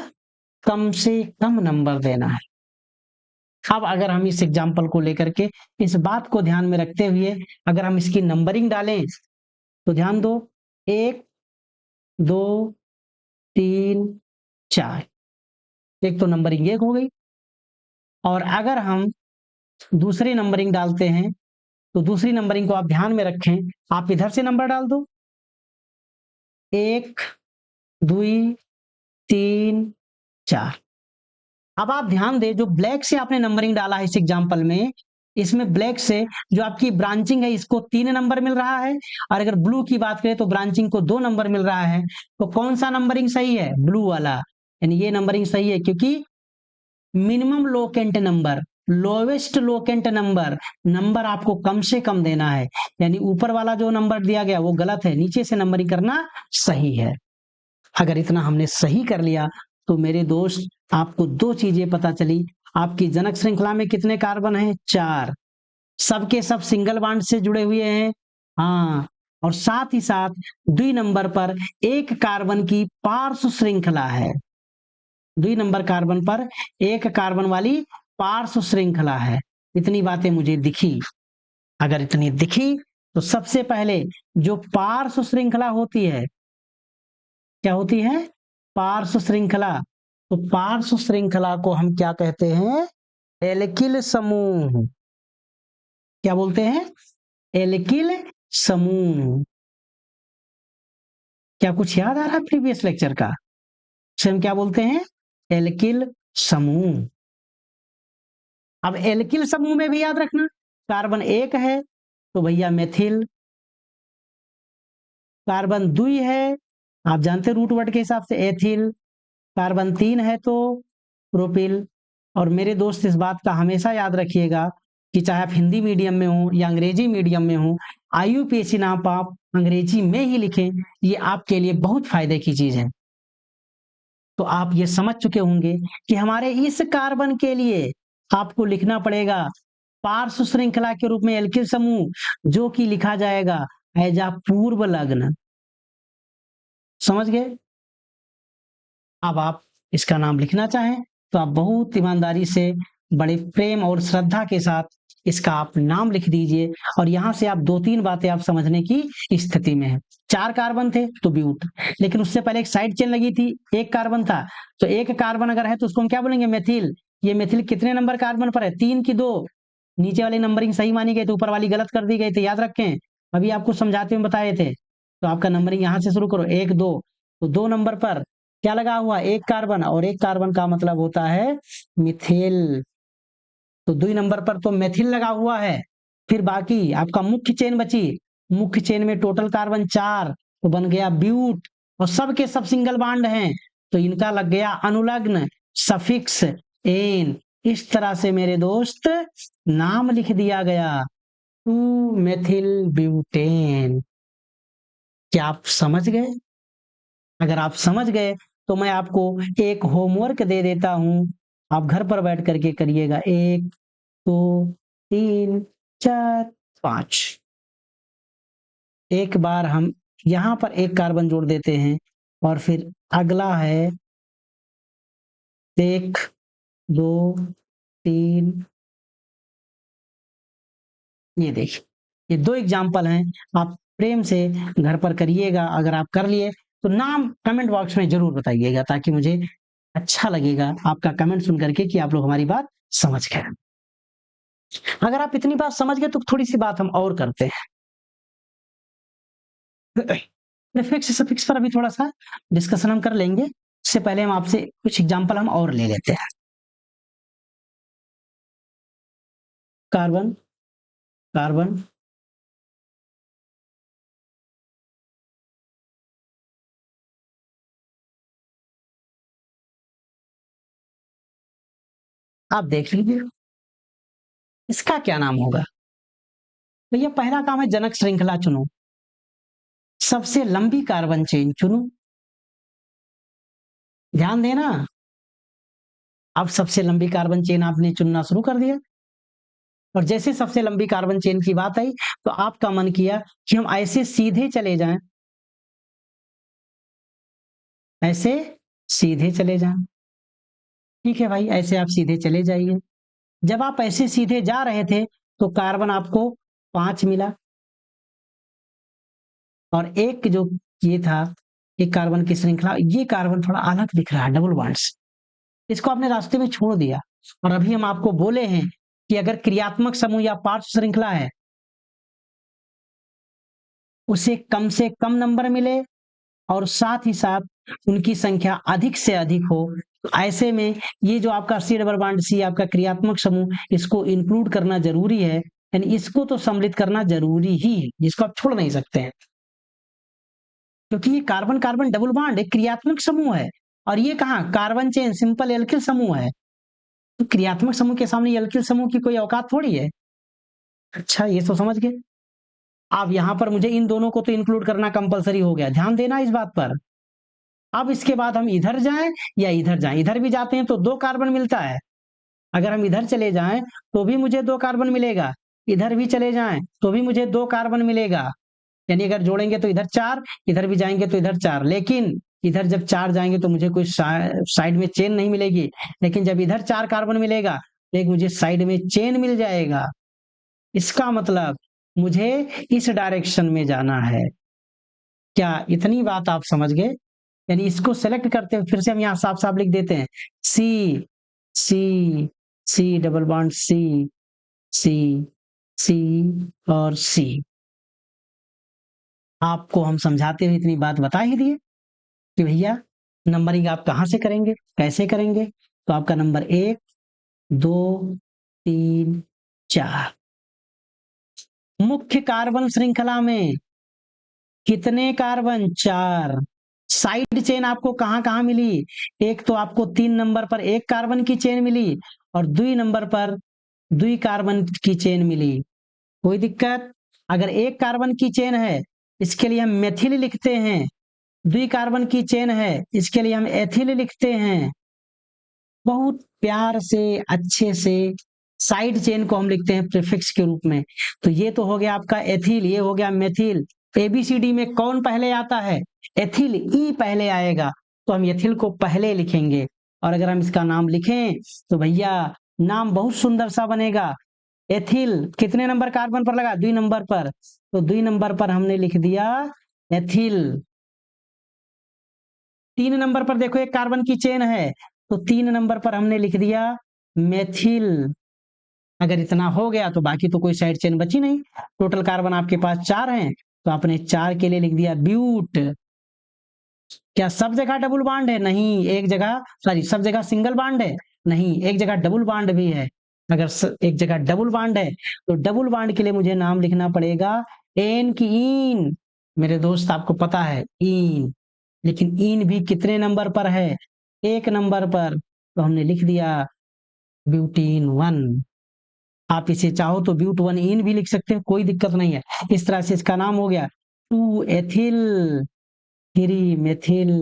A: कम से कम नंबर देना है। अब अगर हम इस एग्जाम्पल को लेकर के इस बात को ध्यान में रखते हुए अगर हम इसकी नंबरिंग डालें तो ध्यान दो, 1 2 3 4, एक तो नंबरिंग 1 हो गई। और अगर हम दूसरी नंबरिंग डालते हैं तो दूसरी नंबरिंग को आप ध्यान में रखें, आप इधर से नंबर डाल दो, 1 2 3 4। अब आप ध्यान दें, जो ब्लैक से आपने नंबरिंग डाला है इस एग्जाम्पल में, इसमें ब्लैक से जो आपकी ब्रांचिंग है इसको 3 नंबर मिल रहा है, और अगर ब्लू की बात करें तो ब्रांचिंग को 2 नंबर मिल रहा है। तो कौन सा नंबरिंग सही है? ब्लू वाला, यानी ये नंबरिंग सही है, क्योंकि minimum locant number, lowest locant number, number आपको कम से कम देना है। यानी ऊपर वाला जो नंबर दिया गया वो गलत है, नीचे से नंबरिंग करना सही है। अगर इतना हमने सही कर लिया तो मेरे दोस्त आपको 2 चीजें पता चली। आपकी जनक श्रृंखला में कितने कार्बन हैं? 4। सबके सब सिंगल बॉन्ड से जुड़े हुए हैं, हाँ। और साथ ही साथ 2 नंबर पर एक कार्बन की पार्श्व श्रृंखला है। 2 नंबर कार्बन पर एक कार्बन वाली पार्श्व श्रृंखला है। इतनी बातें मुझे दिखी। अगर इतनी दिखी तो सबसे पहले जो पार्श्व श्रृंखला होती है, क्या होती है? पार्श्व श्रृंखला। तो पार्श्व श्रृंखला को हम क्या कहते हैं? एल्किल समूह। क्या बोलते हैं? एल्किल समूह। क्या कुछ याद आ रहा है प्रीवियस लेक्चर का? इसे हम क्या बोलते हैं? एल्किल समूह। अब एल्किल समूह में भी याद रखना, कार्बन 1 है तो भैया मेथिल, कार्बन 2 है आप जानते रूट वर्ड के हिसाब से एथिल, कार्बन 3 है तो प्रोपिल। और मेरे दोस्त इस बात का हमेशा याद रखिएगा कि चाहे आप हिंदी मीडियम में हो या अंग्रेजी मीडियम में हो, IUPAC नाम आप अंग्रेजी में ही लिखें, ये आपके लिए बहुत फायदे की चीज है। तो आप ये समझ चुके होंगे कि हमारे इस कार्बन के लिए आपको लिखना पड़ेगा पार्श्व श्रृंखला के रूप में एल्किल समूह, जो कि लिखा जाएगा एज अ पूर्व लग्न। समझ गए? अब आप इसका नाम लिखना चाहें तो आप बहुत ईमानदारी से, बड़े प्रेम और श्रद्धा के साथ इसका आप नाम लिख दीजिए। और यहां से आप 2-3 बातें आप समझने की स्थिति में है। 4 कार्बन थे तो ब्यूट, लेकिन उससे पहले एक साइड चेन लगी थी, 1 कार्बन था। तो 1 कार्बन अगर है तो उसको हम क्या बोलेंगे? मेथिल। ये मेथिल कितने नंबर कार्बन पर है? 3 की 2। नीचे वाली नंबरिंग सही मानी गई तो ऊपर वाली गलत कर दी गई थी, याद रखें। अभी आपको समझाते हुए बताए थे। तो आपका नंबरिंग यहां से शुरू करो, 1 2। तो 2 नंबर पर क्या लगा हुआ? 1 कार्बन, और 1 कार्बन का मतलब होता है मिथिल। तो 2 नंबर पर तो मेथिल लगा हुआ है। फिर बाकी आपका मुख्य चेन बची, मुख्य चेन में टोटल कार्बन 4 तो बन गया ब्यूट। और सबके सब सिंगल बॉन्ड हैं तो इनका लग गया अनुलग्न सफिक्स एन। इस तरह से मेरे दोस्त नाम लिख दिया गया 2 मेथिल ब्यूटेन। क्या आप समझ गए? अगर आप समझ गए तो मैं आपको एक होमवर्क दे देता हूं, आप घर पर बैठ करके करिएगा। 1 2 3 4 5। एक बार हम यहां पर एक कार्बन जोड़ देते हैं और फिर अगला है 1 2 3। ये देखिए, ये 2 एग्जाम्पल हैं, आप प्रेम से घर पर करिएगा। अगर आप कर लिए तो नाम कमेंट बॉक्स में जरूर बताइएगा, ताकि मुझे अच्छा लगेगा आपका कमेंट सुन करके कि आप लोग हमारी बात समझ गए। अगर आप इतनी बात समझ गए तो थोड़ी सी बात हम और करते हैं। प्रीफिक्स सफिक्स पर अभी थोड़ा सा डिस्कशन हम कर लेंगे, इससे पहले हम आपसे कुछ एग्जांपल हम और ले लेते हैं। कार्बन, कार्बन, आप देख लीजिए इसका क्या नाम होगा। भैया पहला काम है जनक श्रृंखला चुनो, सबसे लंबी कार्बन चेन चुनो, ध्यान देना। अब सबसे लंबी कार्बन चेन आपने चुनना शुरू कर दिया, और जैसे सबसे लंबी कार्बन चेन की बात आई तो आपका मन किया कि हम ऐसे सीधे चले जाएं, ऐसे सीधे चले जाएं। ठीक है भाई, ऐसे आप सीधे चले जाइए। जब आप ऐसे सीधे जा रहे थे तो कार्बन आपको 5 मिला, और एक जो ये था, एक कार्बन की श्रृंखला, ये कार्बन थोड़ा अलग दिख रहा है, डबल बॉन्ड्स, इसको आपने रास्ते में छोड़ दिया। और अभी हम आपको बोले हैं कि अगर क्रियात्मक समूह या पार्श्व श्रृंखला है, उसे कम से कम नंबर मिले और साथ ही साथ उनकी संख्या अधिक से अधिक हो, तो ऐसे में ये जो आपका सी डबल बॉन्ड सी आपका क्रियात्मक समूह, इसको इंक्लूड करना जरूरी है, यानी इसको तो सम्मिलित करना जरूरी ही है, जिसको आप छोड़ नहीं सकते हैं, क्योंकि ये कार्बन कार्बन डबल बॉन्ड एक क्रियात्मक समूह है। और ये कहा कार्बन चेन सिंपल एल्किल समूह है, तो क्रियात्मक समूह के सामने एल्किल समूह की कोई औकात थोड़ी है। अच्छा, ये तो समझ गए। अब यहां पर मुझे इन दोनों को तो इंक्लूड करना कंपलसरी हो गया, ध्यान देना इस बात पर। अब इसके बाद हम इधर जाएं या इधर जाएं, इधर भी जाते हैं तो 2 कार्बन मिलता है, अगर हम इधर चले जाएं तो भी मुझे 2 कार्बन मिलेगा, इधर भी चले जाएं तो भी मुझे 2 कार्बन मिलेगा, यानी अगर जोड़ेंगे तो इधर 4, इधर भी जाएंगे तो इधर 4, लेकिन इधर जब 4 जाएंगे तो मुझे कोई साइड में चेन नहीं मिलेगी, लेकिन जब इधर 4 कार्बन मिलेगा तो एक मुझे साइड में चेन मिल जाएगा। इसका मतलब मुझे इस डायरेक्शन में जाना है। क्या इतनी बात आप समझ गए? यानी इसको सेलेक्ट करते हैं, फिर से हम यहाँ साफ साफ लिख देते हैं, सी सी सी डबल बॉन्ड सी सी सी और सी। आपको हम समझाते हुए इतनी बात बता ही दिए कि भैया नंबरिंग आप कहाँ से करेंगे, कैसे करेंगे। तो आपका नंबर 1 2 3 4। मुख्य कार्बन श्रृंखला में कितने कार्बन? 4। साइड चेन आपको कहां कहां मिली? एक तो आपको 3 नंबर पर एक कार्बन की चेन मिली, और 2 नंबर पर 2 कार्बन की चेन मिली। कोई दिक्कत? अगर एक कार्बन की चेन है, इसके लिए हम मेथिल लिखते हैं, 2 कार्बन की चेन है, इसके लिए हम एथिल लिखते हैं। बहुत प्यार से अच्छे से साइड चेन को हम लिखते हैं प्रीफिक्स के रूप में। तो ये तो हो गया आपका एथिल, ये हो गया मेथिल। एबीसीडी में कौन पहले आता है? एथिल, ई पहले आएगा, तो हम एथिल को पहले लिखेंगे। और अगर हम इसका नाम लिखें तो भैया नाम बहुत सुंदर सा बनेगा। एथिल कितने नंबर कार्बन पर लगा? 2 नंबर पर, तो 2 नंबर पर हमने लिख दिया एथिल। 3 नंबर पर देखो एक कार्बन की चेन है, तो 3 नंबर पर हमने लिख दिया मेथिल। अगर इतना हो गया तो बाकी तो कोई साइड चेन बची नहीं। टोटल कार्बन आपके पास 4 हैं, तो आपने 4 के लिए लिख दिया ब्यूट। क्या सब जगह डबल बॉन्ड है? नहीं, एक जगह, सॉरी, सब जगह सिंगल बॉन्ड है? नहीं, एक जगह डबल बॉन्ड भी है। अगर एक जगह डबल बॉन्ड है तो डबल बॉन्ड के लिए मुझे नाम लिखना पड़ेगा एन की इन। मेरे दोस्त आपको पता है इन, लेकिन इन भी कितने नंबर पर है? 1 नंबर पर, तो हमने लिख दिया ब्यूटीन 1। आप इसे चाहो तो ब्यूट 1 इन भी लिख सकते हो, कोई दिक्कत नहीं है। इस तरह से इसका नाम हो गया 2 एथिल 3 मेथिल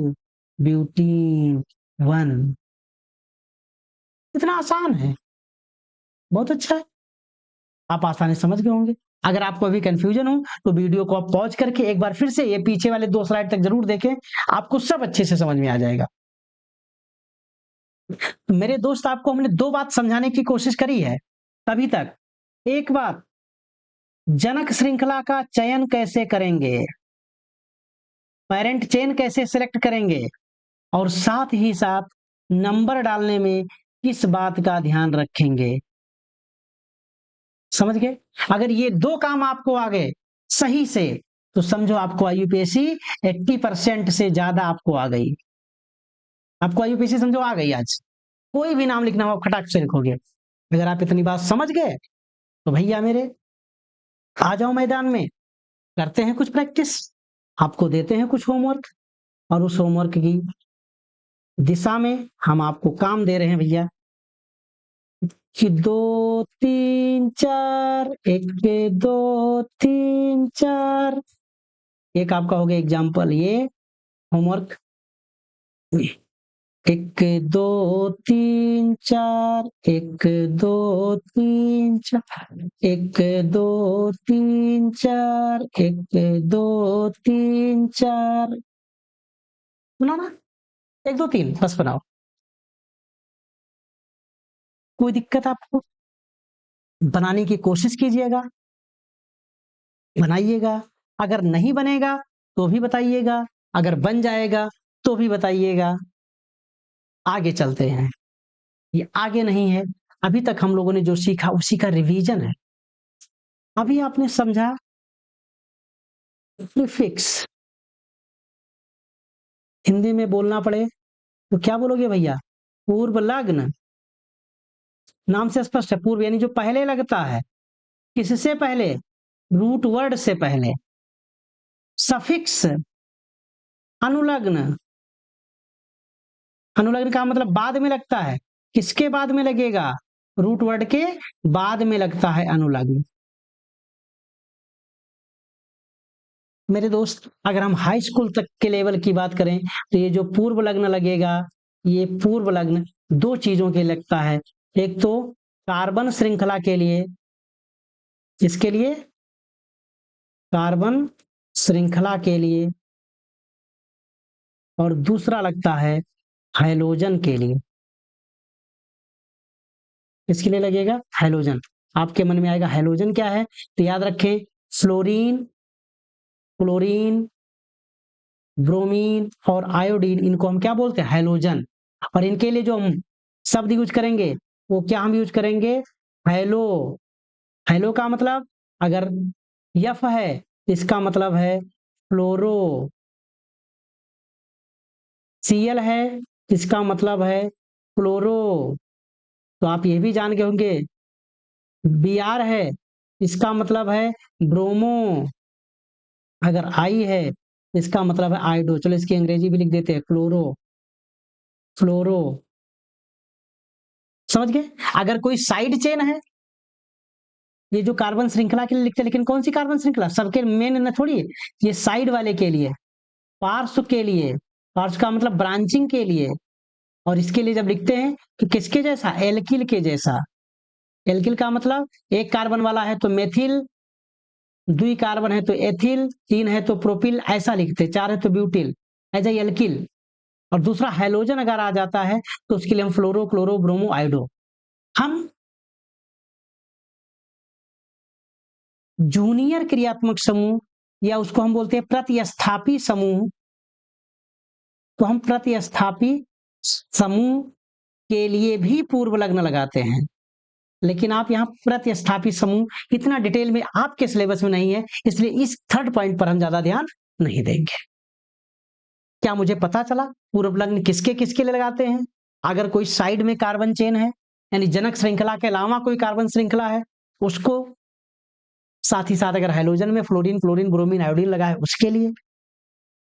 A: ब्यूटीन 1। इतना आसान है, बहुत अच्छा है, आप आसानी से समझ गए होंगे। अगर आपको अभी कंफ्यूजन हो तो वीडियो को आप पॉज करके एक बार फिर से ये पीछे वाले 2 स्लाइड तक जरूर देखें, आपको सब अच्छे से समझ में आ जाएगा। तो मेरे दोस्त, आपको हमने 2 बात समझाने की कोशिश करी है अभी तक। एक बात, जनक श्रृंखला का चयन कैसे करेंगे, पेरेंट चेन कैसे सिलेक्ट करेंगे, और साथ ही साथ नंबर डालने में किस बात का ध्यान रखेंगे। समझ गए? अगर ये 2 काम आपको आ गए सही से, तो समझो आपको आईयूपीएसी 80% से ज्यादा आपको आ गई। आपको आईयूपीएसी समझो आ गई आज। कोई भी नाम लिखना हो आप खटाक से लिखोगे। अगर आप इतनी बात समझ गए तो भैया मेरे आ जाओ मैदान में, करते हैं कुछ प्रैक्टिस, आपको देते हैं कुछ होमवर्क, और उस होमवर्क की दिशा में हम आपको काम दे रहे हैं भैया कि 2 3 4, 1 2 3 4। एक आपका हो गया एग्जाम्पल, ये होमवर्क 1 2 3 4, 1 2 3 4, 1 2 3 4, 1 2 3 4। सुना ना, 1 2 3 बस बनाओ। कोई दिक्कत आपको? बनाने की कोशिश कीजिएगा, बनाइएगा। अगर नहीं बनेगा तो भी बताइएगा, अगर बन जाएगा तो भी बताइएगा। आगे चलते हैं। ये आगे नहीं है, अभी तक हम लोगों ने जो सीखा उसी का रिवीजन है। अभी आपने समझा प्रीफिक्स, हिंदी में बोलना पड़े तो क्या बोलोगे भैया? पूर्व लग्न। नाम से स्पष्ट है, पूर्व यानी जो पहले लगता है। किससे पहले? रूट वर्ड से पहले। सफिक्स अनुलग्न, अनुलग्न का मतलब बाद में लगता है। किसके बाद में लगेगा? रूट वर्ड के बाद में लगता है अनुलग्न। मेरे दोस्त, अगर हम हाई स्कूल तक के लेवल की बात करें तो ये जो पूर्व लग्न लगेगा, ये पूर्व लग्न दो चीजों के लगता है। एक तो कार्बन श्रृंखला के लिए, इसके लिए कार्बन श्रृंखला के लिए, और दूसरा लगता है हाइलोजन के लिए। इसके लिए लगेगा हाइलोजन। आपके मन में आएगा हाइलोजन क्या है, तो याद रखें फ्लोरीन, क्लोरीन, ब्रोमीन और आयोडीन, इनको हम क्या बोलते हैं? हाइलोजन। और इनके लिए जो हम शब्द यूज करेंगे वो क्या हम यूज करेंगे? हाइलो। हाइलो का मतलब अगर यफ है इसका मतलब है फ्लोरो, सीएल है इसका मतलब है क्लोरो। तो आप ये भी जान गए होंगे बी आर है इसका मतलब है ब्रोमो, अगर आई है इसका मतलब है आइडो। चलो इसकी अंग्रेजी भी लिख देते हैं, क्लोरो, फ्लोरो। समझ गए? अगर कोई साइड चेन है, ये जो कार्बन श्रृंखला के लिए लिखते हैं, लेकिन कौन सी कार्बन श्रृंखला? सबके मेन न थोड़ी, ये साइड वाले के लिए, पार्श्व के लिए। पार्श्व का मतलब ब्रांचिंग के लिए। और इसके लिए जब लिखते हैं तो किसके जैसा? एल्किल के जैसा। एल्किल का मतलब एक कार्बन वाला है तो मेथिल, 2 कार्बन है तो एथिल, 3 है तो प्रोपिल, ऐसा लिखते। 4 है तो ब्यूटिल, एज एल्किल। और दूसरा हेलोजन अगर आ जाता है तो उसके लिए हम फ्लोरो, क्लोरो, ब्रोमो, आइडो। हम जूनियर क्रियात्मक समूह या उसको हम बोलते हैं प्रतिस्थापी समूह, तो हम प्रतिस्थापी समूह के लिए भी पूर्व लग्न लगाते हैं। लेकिन आप यहाँ प्रतिस्थापी समूह इतना डिटेल में आपके सिलेबस में नहीं है, इसलिए इस थर्ड पॉइंट पर हम ज्यादा ध्यान नहीं देंगे। क्या मुझे पता चला पूर्व लग्न किसके किसके लिए लगाते हैं? अगर कोई साइड में कार्बन चेन है, यानी जनक श्रृंखला के अलावा कोई कार्बन श्रृंखला है उसको, साथ ही साथ अगर हाइड्रोजन में फ्लोरीन, क्लोरीन, ब्रोमीन, आयोडीन लगा है उसके लिए।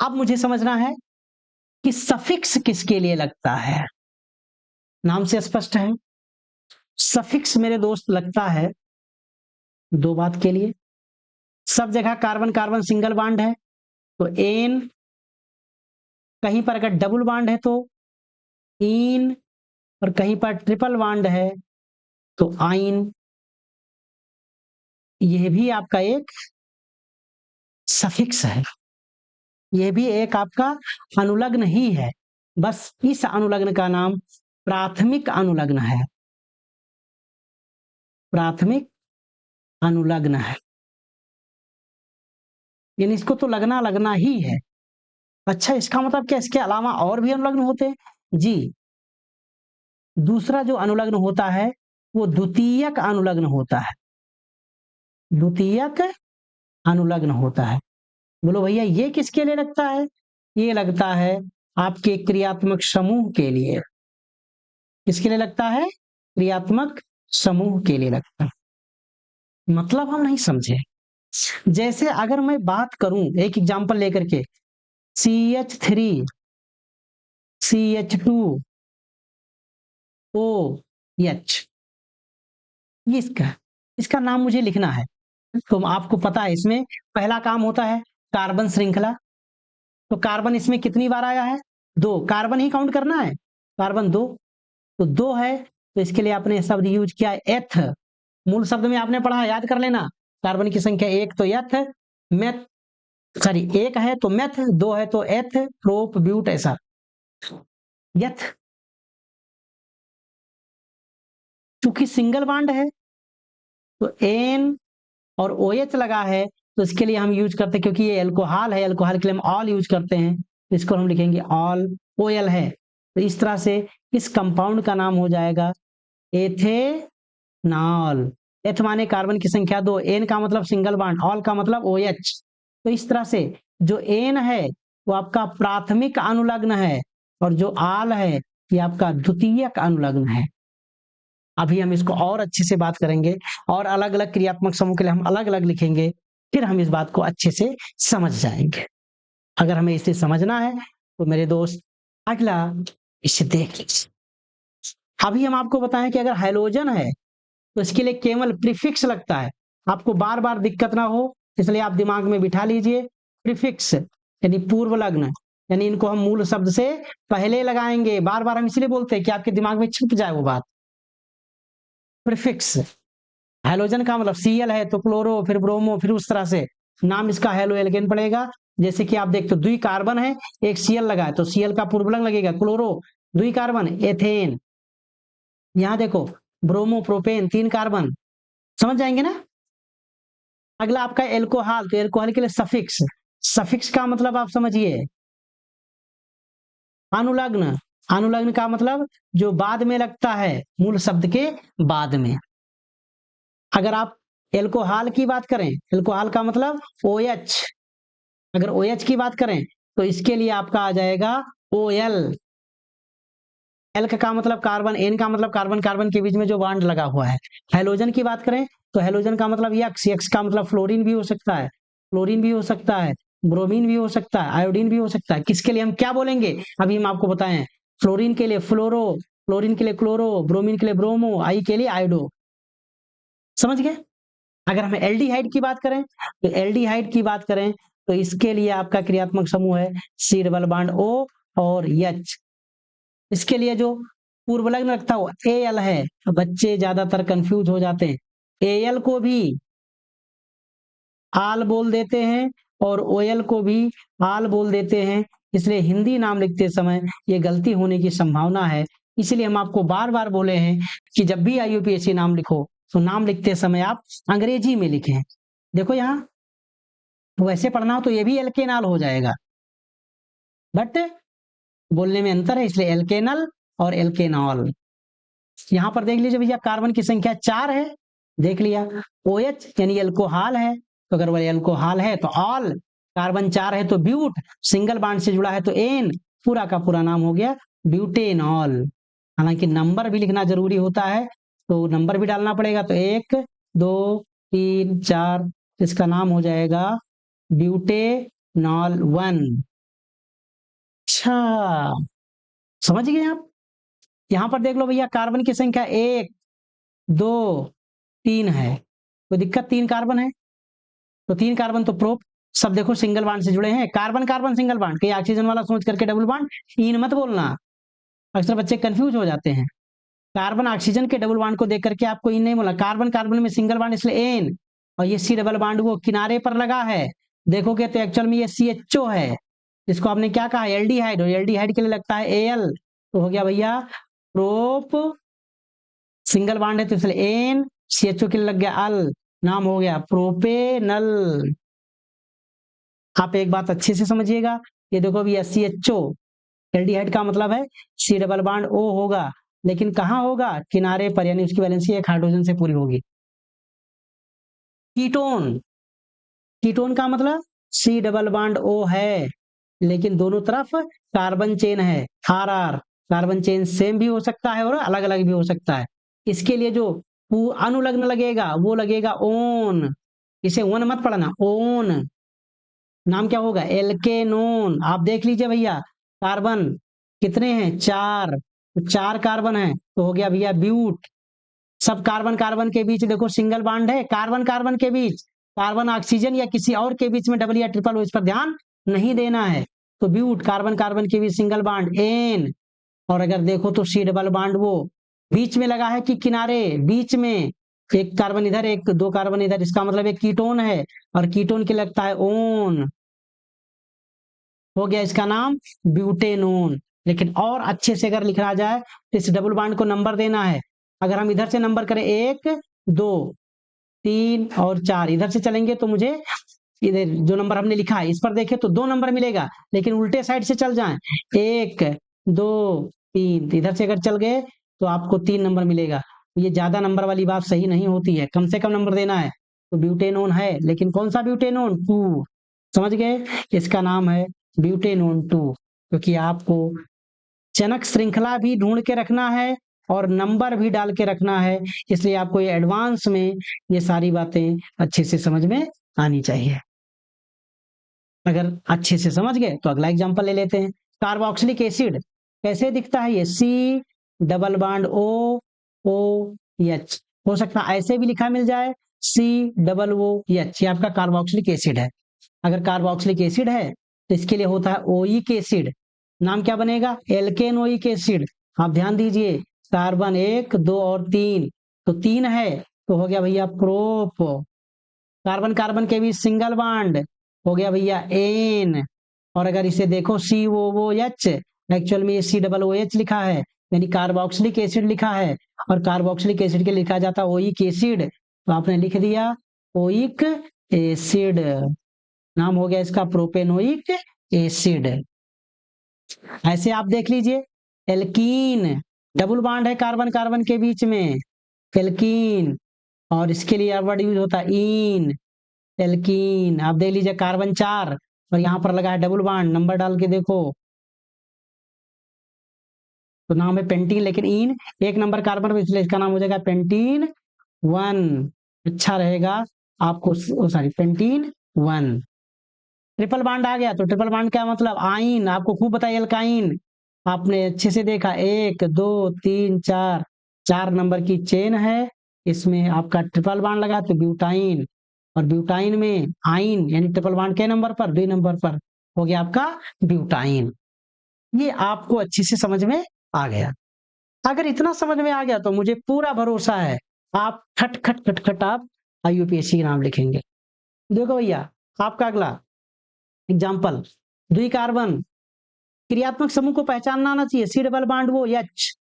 A: अब मुझे समझना है कि सफिक्स किसके लिए लगता है। नाम से स्पष्ट है, सफिक्स मेरे दोस्त लगता है दो बात के लिए। सब जगह कार्बन कार्बन सिंगल बॉन्ड है तो एन, कहीं पर अगर डबल बॉन्ड है तो इन, और कहीं पर ट्रिपल बॉन्ड है तो आइन। यह भी आपका एक सफिक्स है, यह भी एक आपका अनुलग्न ही है। बस इस अनुलग्न का नाम प्राथमिक अनुलग्न है। प्राथमिक अनुलग्न है, यानी इसको तो लगना लगना ही है। अच्छा, इसका मतलब क्या इसके अलावा और भी अनुलग्न होते हैं? जी, दूसरा जो अनुलग्न होता है वो द्वितीयक अनुलग्न होता है। द्वितीयक अनुलग्न होता है। बोलो भैया ये किसके लिए लगता है? ये लगता है आपके क्रियात्मक समूह के लिए। किसके लिए लगता है? क्रियात्मक समूह के लिए लगता है। मतलब हम नहीं समझे। जैसे अगर मैं बात करूं एक एग्जांपल लेकर के, CH3 CH2 OH, ये इसका इसका नाम मुझे लिखना है। तो आपको पता है इसमें पहला काम होता है कार्बन श्रृंखला। तो कार्बन इसमें कितनी बार आया है? 2। कार्बन ही काउंट करना है, कार्बन 2, तो 2 है। तो इसके लिए आपने शब्द यूज किया एथ। मूल शब्द में आपने पढ़ा, याद कर लेना। कार्बन की संख्या 1 तो एथ, मेथ, सॉरी 1 है तो मेथ, 2 है तो एथ, प्रोप, ब्यूट, ऐसा यथ। चूंकि सिंगल बॉन्ड है तो एन और ओ एच लगा है, तो इसके लिए हम यूज करते हैं, क्योंकि ये एल्कोहल है, एल्कोहल के लिए हम ऑल यूज करते हैं, तो इसको हम लिखेंगे ऑल। ओ एल है, तो इस तरह से इस कंपाउंड का नाम हो जाएगा एथेनॉल। एथ माने कार्बन की संख्या 2, एन का मतलब सिंगल बॉन्ड, ऑल का मतलब ओ एच। तो इस तरह से जो एन है वो आपका प्राथमिक अनुलग्न है, और जो आल है ये आपका द्वितीयक अनुलग्न है। अभी हम इसको और अच्छे से बात करेंगे, और अलग अलग क्रियात्मक समूह के लिए हम अलग अलग लिखेंगे, फिर हम इस बात को अच्छे से समझ जाएंगे। अगर हमें इसे समझना है तो मेरे दोस्त अगला इसे देख लीजिए। अभी हम आपको बताएं कि अगर हैलोजन है तो इसके लिए केवल प्रीफिक्स लगता है। आपको बार बार दिक्कत ना हो इसलिए आप दिमाग में बिठा लीजिए, प्रीफिक्स यानी पूर्व लग्न, यानी इनको हम मूल शब्द से पहले लगाएंगे। बार बार हम इसलिए बोलते हैं कि आपके दिमाग में छुप जाए वो बात। प्रीफिक्स, हैलोजन का मतलब Cl है तो क्लोरो, फिर ब्रोमो, फिर उस तरह से नाम इसका हेलो एल्केन पड़ेगा। जैसे कि आप देखते हो द्वि कार्बन है, एक Cl लगा है तो Cl का पूर्वलग्न लगेगा क्लोरो, द्वि कार्बन एथेन। यहां देखो ब्रोमो, प्रोपेन, 3 कार्बन, समझ जाएंगे ना। अगला आपका एल्कोहल, तो एल्कोहल के लिए सफिक्स। सफिक्स का मतलब आप समझिए अनुलग्न। अनुलग्न का मतलब जो बाद में लगता है, मूल शब्द के बाद में। अगर आप एल्कोहल की बात करें, एल्कोहल का मतलब OH, अगर OH की बात करें तो इसके लिए आपका आ जाएगा OL। एल का मतलब कार्बन, एन का मतलब कार्बन कार्बन के बीच में जो बॉन्ड लगा हुआ है। हैलोजन की बात करें तो हैलोजन का मतलब यक्स, यक्स का मतलब फ्लोरीन भी हो सकता है, फ्लोरीन भी हो सकता है, ब्रोमीन भी हो सकता है, आयोडीन भी हो सकता है। किसके लिए हम क्या बोलेंगे अभी हम आपको बताएं। फ्लोरीन के लिए फ्लोरो, फ्लोरीन के लिए क्लोरो, ब्रोमीन के लिए ब्रोमो, आई के लिए आयोडो। समझ गए। अगर हम एल्डिहाइड की बात करें तो एल्डिहाइड की बात करें तो इसके लिए आपका क्रियात्मक समूह है सी डबल बॉन्ड O और H। इसके लिए जो पूर्व लग्न रखता हुआ एल है, तो बच्चे ज्यादातर कंफ्यूज हो जाते हैं। एल को भी आल बोल देते हैं और ओएल को भी आल बोल देते हैं, इसलिए हिंदी नाम लिखते समय ये गलती होने की संभावना है। इसलिए हम आपको बार बार बोले हैं कि जब भी IUPAC नाम लिखो तो नाम लिखते समय आप अंग्रेजी में लिखें। देखो यहाँ वैसे पढ़ना हो तो ये भी एल्केनॉल हो जाएगा, बट बोलने में अंतर है, इसलिए एल्केनल और एल्केनॉल। यहां पर देख लीजिए भैया कार्बन की संख्या 4 है, देख लिया। OH यानी एल्कोहल है, तो अगर वह एल्कोहल है तो ऑल, कार्बन 4 है तो ब्यूट, सिंगल बॉन्ड से जुड़ा है तो एन, पूरा का पूरा नाम हो गया ब्यूटेनॉल। हालांकि नंबर भी लिखना जरूरी होता है, तो नंबर भी डालना पड़ेगा, तो 1 2 3 4, इसका नाम हो जाएगा ब्यूटेनॉल 1। अच्छा, समझ गए आप। यहां पर देख लो भैया कार्बन की संख्या 1 2 3 है, कोई दिक्कत, 3 कार्बन है तो 3 कार्बन तो प्रोप, सब देखो सिंगल बॉन्ड से जुड़े हैं, कार्बन कार्बन सिंगल बॉन्ड, कहीं ऑक्सीजन वाला सोच करके डबल बॉन्ड इन मत बोलना, अक्सर बच्चे कंफ्यूज हो जाते हैं। कार्बन ऑक्सीजन के डबल बॉन्ड को देख करके आपको इन नहीं बोलना, कार्बन कार्बन में सिंगल बॉन्ड इसलिए एन, और ये सी डबल बॉन्ड वो किनारे पर लगा है, देखोगे तो एक्चुअल में ये CHO है, जिसको आपने क्या कहा एल्डिहाइड, और एल्डिहाइड के लिए लगता है AL, तो हो गया भैया प्रोप, सिंगल बॉन्ड है तो इसलिए एन, CHO के लिए लग गया अल, नाम हो गया प्रोपेनल। आप एक बात अच्छे से समझिएगा, ये देखो अभी CHO, एल्डिहाइड का मतलब है सी डबल बॉन्ड O होगा, लेकिन कहाँ होगा किनारे पर, यानी उसकी वैलेंसी एक हाइड्रोजन से पूरी होगी। कीटोन, कीटोन का मतलब सी डबल बॉन्ड ओ है, लेकिन दोनों तरफ कार्बन चेन है R R. Carbon chain same भी हो सकता है और अलग अलग भी हो सकता है। इसके लिए जो अनुलग्न लगेगा वो लगेगा ओन। इसे वन मत पढ़ना, ओन। नाम क्या होगा? एल्केनोन। आप देख लीजिए भैया, कार्बन कितने हैं? 4। तो 4 कार्बन है तो हो गया भैया ब्यूट। सब कार्बन कार्बन के बीच देखो सिंगल बॉन्ड है, कार्बन कार्बन के बीच, कार्बन ऑक्सीजन या किसी और के बीच में डबल या ट्रिपल हो, इस पर ध्यान नहीं देना है। तो ब्यूट, कार्बन कार्बन के बीच सिंगल बॉन्ड एन। और अगर देखो तो सी डबल बॉन्ड वो बीच में लगा है कि किनारे? बीच में। एक कार्बन इधर, एक 2 कार्बन इधर, इसका मतलब एक कीटोन है, और कीटोन के लगता है ओन। हो गया इसका नाम ब्यूटेनोन। लेकिन और अच्छे से अगर लिखा जाए तो इस डबल बॉन्ड को नंबर देना है। अगर हम इधर से नंबर करें 1 2 3 और 4, इधर से चलेंगे तो मुझे इधर जो नंबर हमने लिखा है इस पर देखें तो 2 नंबर मिलेगा, लेकिन उल्टे साइड से चल जाएं 1 2 3, इधर से अगर चल गए तो आपको 3 नंबर मिलेगा। ये ज्यादा नंबर वाली बात सही नहीं होती है, कम से कम नंबर देना है। तो ब्यूटेनोन है, लेकिन कौन सा ब्यूटेनोन? 2। समझ गए? इसका नाम है ब्यूटेनोन 2, क्योंकि आपको चनक श्रृंखला भी ढूंढ के रखना है और नंबर भी डाल के रखना है, इसलिए आपको ये एडवांस में ये सारी बातें अच्छे से समझ में आनी चाहिए। अगर अच्छे से समझ गए तो अगला एग्जांपल ले लेते हैं। कार्बोक्सिलिक एसिड कैसे दिखता है? ये C double bond O O H. हो सकता है ऐसे भी लिखा मिल जाए, सी डबल ओ एच। ये आपका कार्बोक्सिलिक एसिड है। अगर कार्बोक्सिलिक एसिड है तो इसके लिए होता है ओइक एसिड। नाम क्या बनेगा? एल्केनोइक एसिड। आप ध्यान दीजिए, कार्बन 1 2 और 3, तो 3 है तो हो गया भैया प्रोप। कार्बन कार्बन के बीच सिंगल बॉन्ड, हो गया भैया एन। और अगर इसे देखो सी ओ एच, एक्चुअल में ये सी डबल ओ एच लिखा है, यानी कार्बोक्सिलिक एसिड लिखा है। और कार्बोक्सिलिक एसिड के लिखा जाता है ओइक एसिड, तो आपने लिख दिया ओइक एसिड। नाम हो गया इसका प्रोपेनोइक एसिड। ऐसे आप देख लीजिए, एल्कीन डबल बॉन्ड है कार्बन कार्बन के बीच में, एल्कीन। और इसके लिए वर्ड यूज होता है इन, एल्कीन। आप देख लीजिए कार्बन 4 और यहाँ पर लगा है डबल बॉन्ड, नंबर डाल के देखो तो नाम है पेंटीन, लेकिन इन 1 नंबर कार्बन पर, इसलिए इसका नाम हो जाएगा पेंटीन 1। अच्छा रहेगा आपको, सॉरी पेंटीन 1। ट्रिपल बॉन्ड आ गया तो ट्रिपल बॉन्ड क्या मतलब? आइन। आपको खूब बताइए एल्काइन, आपने अच्छे से देखा 1 2 3 4, 4 नंबर की चेन है, इसमें आपका ट्रिपल बॉन्ड लगा तो ब्यूटाइन। और ब्यूटाइन में आइन यानी ट्रिपल बॉन्ड के नंबर पर? 2 नंबर पर, हो गया आपका ब्यूटाइन। ये आपको अच्छे से समझ में आ गया। अगर इतना समझ में आ गया तो मुझे पूरा भरोसा है आप खट खट खट खट आप IUPAC का नाम लिखेंगे। देखो भैया, आपका अगला एग्जाम्पल, द्विकार्बन क्रियात्मक समूह को पहचानना आना चाहिए, सी डबल बॉन्ड वो एच।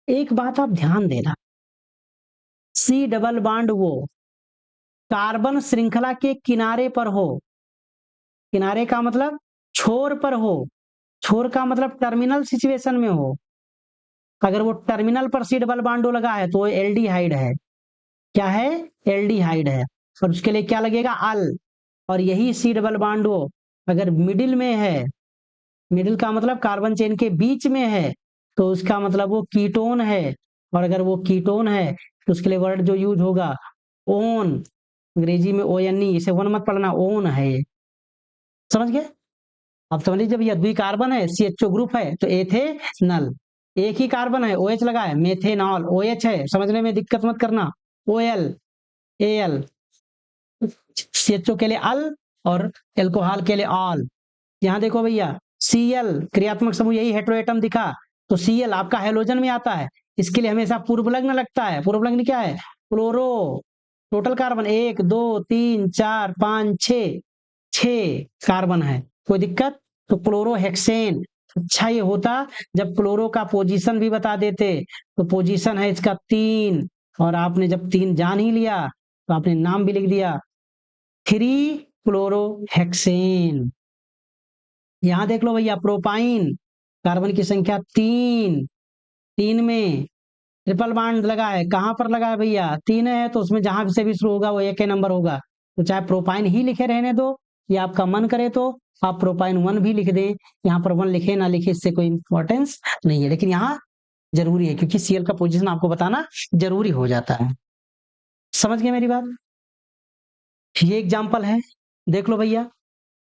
A: एक बात आप ध्यान देना, सी डबल बॉन्ड वो कार्बन श्रृंखला के किनारे पर हो। किनारे का मतलब छोर पर हो, छोर का मतलब टर्मिनल सिचुएशन में हो। अगर वो टर्मिनल पर सी डबल बॉन्ड लगा है तो वो एल्डिहाइड है। क्या है? एल्डिहाइड है। और उसके लिए क्या लगेगा? अल। और यही सी डबल बॉन्ड वो अगर मिडिल में है, मिडिल का मतलब कार्बन चेन के बीच में है, तो उसका मतलब वो कीटोन है। और अगर वो कीटोन है तो उसके लिए वर्ड जो यूज होगा ओन, अंग्रेजी में ONE। इसे वन मत पढ़ना, ओन है ये। समझ गए? अब समझ लीजिए भैया, द्विकार्बन है, CHO ग्रुप है तो एथेनल। एक ही कार्बन है, OH लगा है, मेथेनॉल। OH है, समझने में दिक्कत मत करना। OL AL, CHO के लिए अल और एल्कोहल के लिए ऑल। यहाँ देखो भैया, Cl क्रियात्मक समूह, यही हेटेरोएटम दिखा तो Cl आपका हैलोजन में आता है, इसके लिए हमेशा पूर्वलग्न लगता है। पूर्वलग्न क्या है? क्लोरो। टोटल कार्बन 1 2 3 4 5 6, 6 कार्बन है। कोई दिक्कत? तो क्लोरोहेक्सेन। अच्छा ये होता जब क्लोरो का पोजीशन भी बता देते, तो पोजीशन है इसका 3, और आपने जब 3 जान ही लिया तो आपने नाम भी लिख दिया 3 क्लोरोहेक्सेन। यहां देख लो भैया, प्रोपाइन कार्बन की संख्या 3, 3 में ट्रिपल बॉन्ड लगा है। कहां पर लगा है भैया? 3 है तो उसमें जहां से भी शुरू होगा वो एक ही नंबर होगा, तो चाहे प्रोपाइन ही लिखे रहने दो ये आपका मन करे तो आप प्रोपाइन 1 भी लिख दें, यहाँ पर 1 लिखे ना लिखे इससे कोई इंपॉर्टेंस नहीं है, लेकिन यहाँ जरूरी है क्योंकि Cl का पोजीशन आपको बताना जरूरी हो जाता है। समझ गए मेरी बात? ये एग्जाम्पल है, देख लो भैया,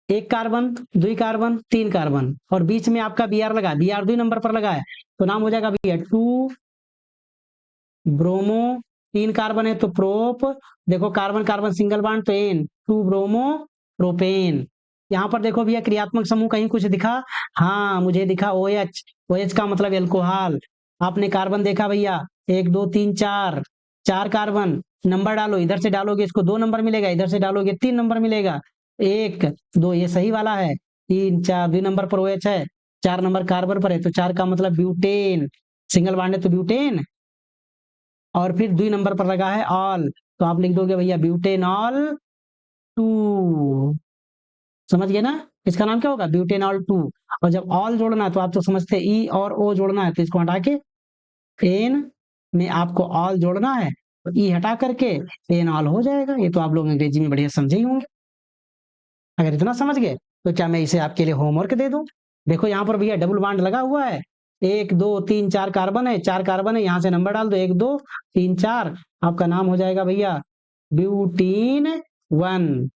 A: 1 कार्बन 2 कार्बन 3 कार्बन और बीच में आपका Br लगा, Br 2 नंबर पर लगा है तो नाम हो जाएगा भैया 2 ब्रोमो, 3 कार्बन है तो प्रोप, देखो कार्बन कार्बन सिंगल बॉन्ड तो एन, 2 ब्रोमो प्रोपेन। यहाँ पर देखो भैया क्रियात्मक समूह कहीं कुछ दिखा? हाँ मुझे दिखा OH, OH का मतलब एल्कोहल। आपने कार्बन देखा भैया 1 2 3 4, 4 कार्बन, नंबर डालो, इधर से डालोगे इसको 2 नंबर मिलेगा, इधर से डालोगे 3 नंबर मिलेगा, 1 2 ये सही वाला है, 3 4 2 नंबर पर OH है, 4 नंबर कार्बन पर है तो 4 का मतलब ब्यूटेन, सिंगल बॉन्ड है तो ब्यूटेन, और फिर 2 नंबर पर लगा है ऑल तो आप लिख दोगे भैया ब्यूटेनॉल 2। समझ गए ना? इसका नाम क्या होगा? ब्यूटेनॉल 2। और जब ऑल जोड़ना है तो आप तो समझते हैं ई और ओ जोड़ना है तो इसको हटा के एन में आपको ऑल जोड़ना है तो ई हटा करके एन ऑल हो जाएगा। ये तो आप लोग अंग्रेजी में बढ़िया समझे ही होंगे। अगर इतना समझ गए तो क्या मैं इसे आपके लिए होमवर्क दे दूं? देखो यहाँ पर भैया डबल बॉन्ड लगा हुआ है, 1 2 3 4 कार्बन है, 4 कार्बन है, यहाँ से नंबर डाल दो 1 2 3 4, आपका नाम हो जाएगा भैया ब्यूटीन 1।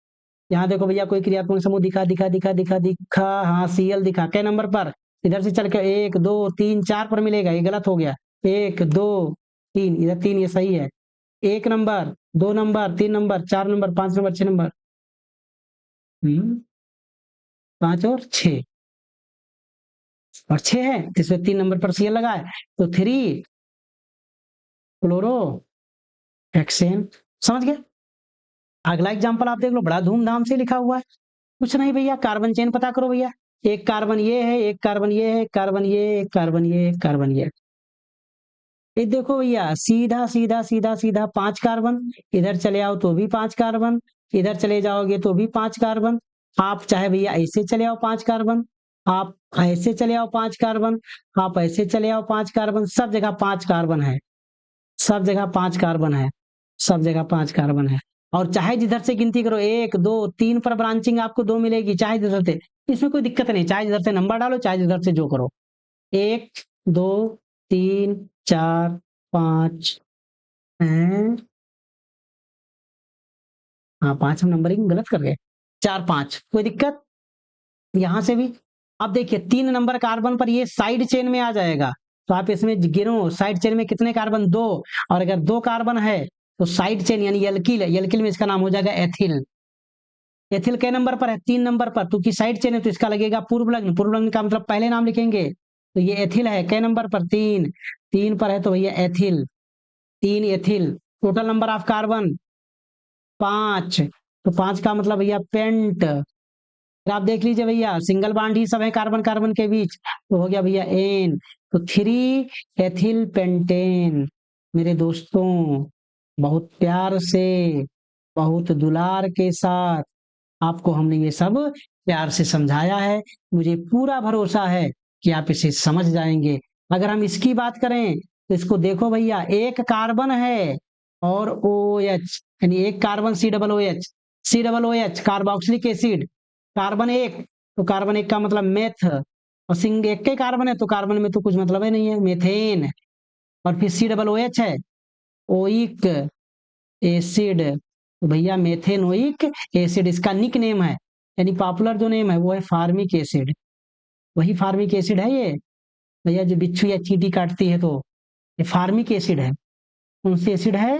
A: यहाँ देखो भैया कोई क्रियात्मक समूह दिखा दिखा दिखा दिखा दिखा, हाँ Cl दिखा, कै नंबर पर? इधर से चल के 1 2 3 4 पर मिलेगा, ये गलत हो गया, 1 2 3, इधर 3 ये सही है, 1 number 2 number 3 number 4 number 5 number 6 number, 5 और 6, और 6 है तो इसमें 3 नंबर पर Cl लगा है तो 3 क्लोरो हेक्सेन। समझ गए? अगला एग्जांपल आप देख लो, बड़ा धूमधाम से लिखा हुआ है, कुछ नहीं भैया, कार्बन चेन पता करो भैया, एक कार्बन ये है, एक कार्बन ये है, एक कार्बन ये, एक कार्बन ये, एक कार्बन ये देखो भैया सीधा सीधा सीधा सीधा 5 कार्बन, इधर चले आओ तो भी 5 कार्बन, इधर चले जाओगे तो भी 5 कार्बन, आप चाहे भैया ऐसे चले आओ 5 कार्बन, आप ऐसे चले आओ 5 कार्बन, आप ऐसे चले आओ 5 कार्बन, सब जगह 5 कार्बन है, सब जगह 5 कार्बन है, सब जगह 5 कार्बन है। और चाहे जिधर से गिनती करो 1 2 3 पर ब्रांचिंग आपको 2 मिलेगी, चाहे जिधर से, इसमें कोई दिक्कत नहीं, चाहे जिधर से नंबर डालो, चाहे जिधर से जो करो, 1 2 3 4 5 हैं, हाँ 5 हम नंबरिंग गलत कर गए, 4 5 कोई दिक्कत? यहां से भी अब देखिए 3 नंबर कार्बन पर ये साइड चेन में आ जाएगा तो आप इसमें गिनो, साइड चेन में कितने कार्बन? 2, और अगर 2 कार्बन है तो साइड चेन यानी एल्किल है, एल्किल में इसका नाम हो जाएगा एथिल। एथिल के नंबर पर है? 3 नंबर पर, क्योंकि साइड चेन है तो इसका लगेगा पूर्व लग्न, पूर्व लग्न का मतलब पहले नाम लिखेंगे तो ये एथिल है, कै नंबर पर? 3, 3 पर है तो भैया ethyl, 3 ethyl. Total number of carbon 5, तो 5 का मतलब भैया पेंट। फिर आप देख लीजिए भैया सिंगल बॉन्ड ही सब है कार्बन कार्बन के बीच तो हो गया भैया एन, तो 3 एथिल पेंटेन। मेरे दोस्तों बहुत प्यार से, बहुत दुलार के साथ आपको हमने ये सब प्यार से समझाया है, मुझे पूरा भरोसा है कि आप इसे समझ जाएंगे। अगर हम इसकी बात करें तो इसको देखो भैया, एक कार्बन है और OH, यानी एक carbon COOH, COOH carboxylic acid, carbon एक तो कार्बन एक का मतलब मेथ, और सिंग एक के कार्बन है तो कार्बन में तो कुछ मतलब ही नहीं है, मेथेन। और फिर COOH है, ओइक एसिड, तो भैया मेथेनोइक एसिड इसका निक नेम है, यानी पॉपुलर जो नेम है वो है फार्मिक एसिड। वही फार्मिक एसिड है ये भैया, जो बिच्छू या चींटी काटती है तो ये फार्मिक एसिड है। कौन सी एसिड है?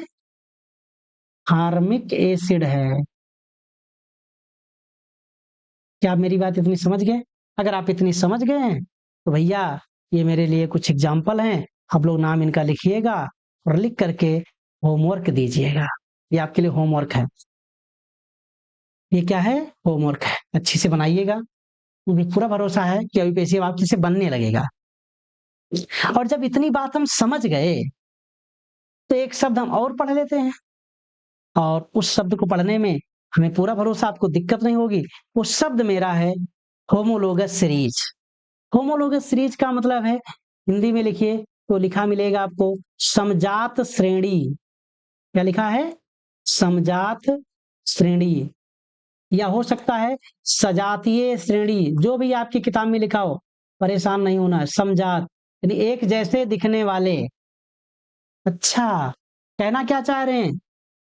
A: फार्मिक एसिड है। क्या आप मेरी बात इतनी समझ गए? अगर आप इतनी समझ गए हैं तो भैया ये मेरे लिए कुछ एग्जाम्पल हैं, आप लोग नाम इनका लिखिएगा और लिख करके होमवर्क दीजिएगा। ये आपके लिए होमवर्क है, ये क्या है? होमवर्क है, अच्छे से बनाइएगा, मुझे पूरा भरोसा है कि यूपीएससी आपसे से बनने लगेगा। और जब इतनी बात हम समझ गए तो एक शब्द हम और पढ़ लेते हैं, और उस शब्द को पढ़ने में हमें पूरा भरोसा आपको दिक्कत नहीं होगी। वो शब्द मेरा है होमोलोगस सीरीज। होमोलोगस सीरीज का मतलब है, हिंदी में लिखिए तो लिखा मिलेगा आपको समजात श्रेणी। क्या लिखा है? समजात श्रेणी, या हो सकता है सजातीय श्रेणी, जो भी आपकी किताब में लिखा हो, परेशान नहीं होना है। समजात यानी एक जैसे दिखने वाले। अच्छा, कहना क्या चाह रहे हैं?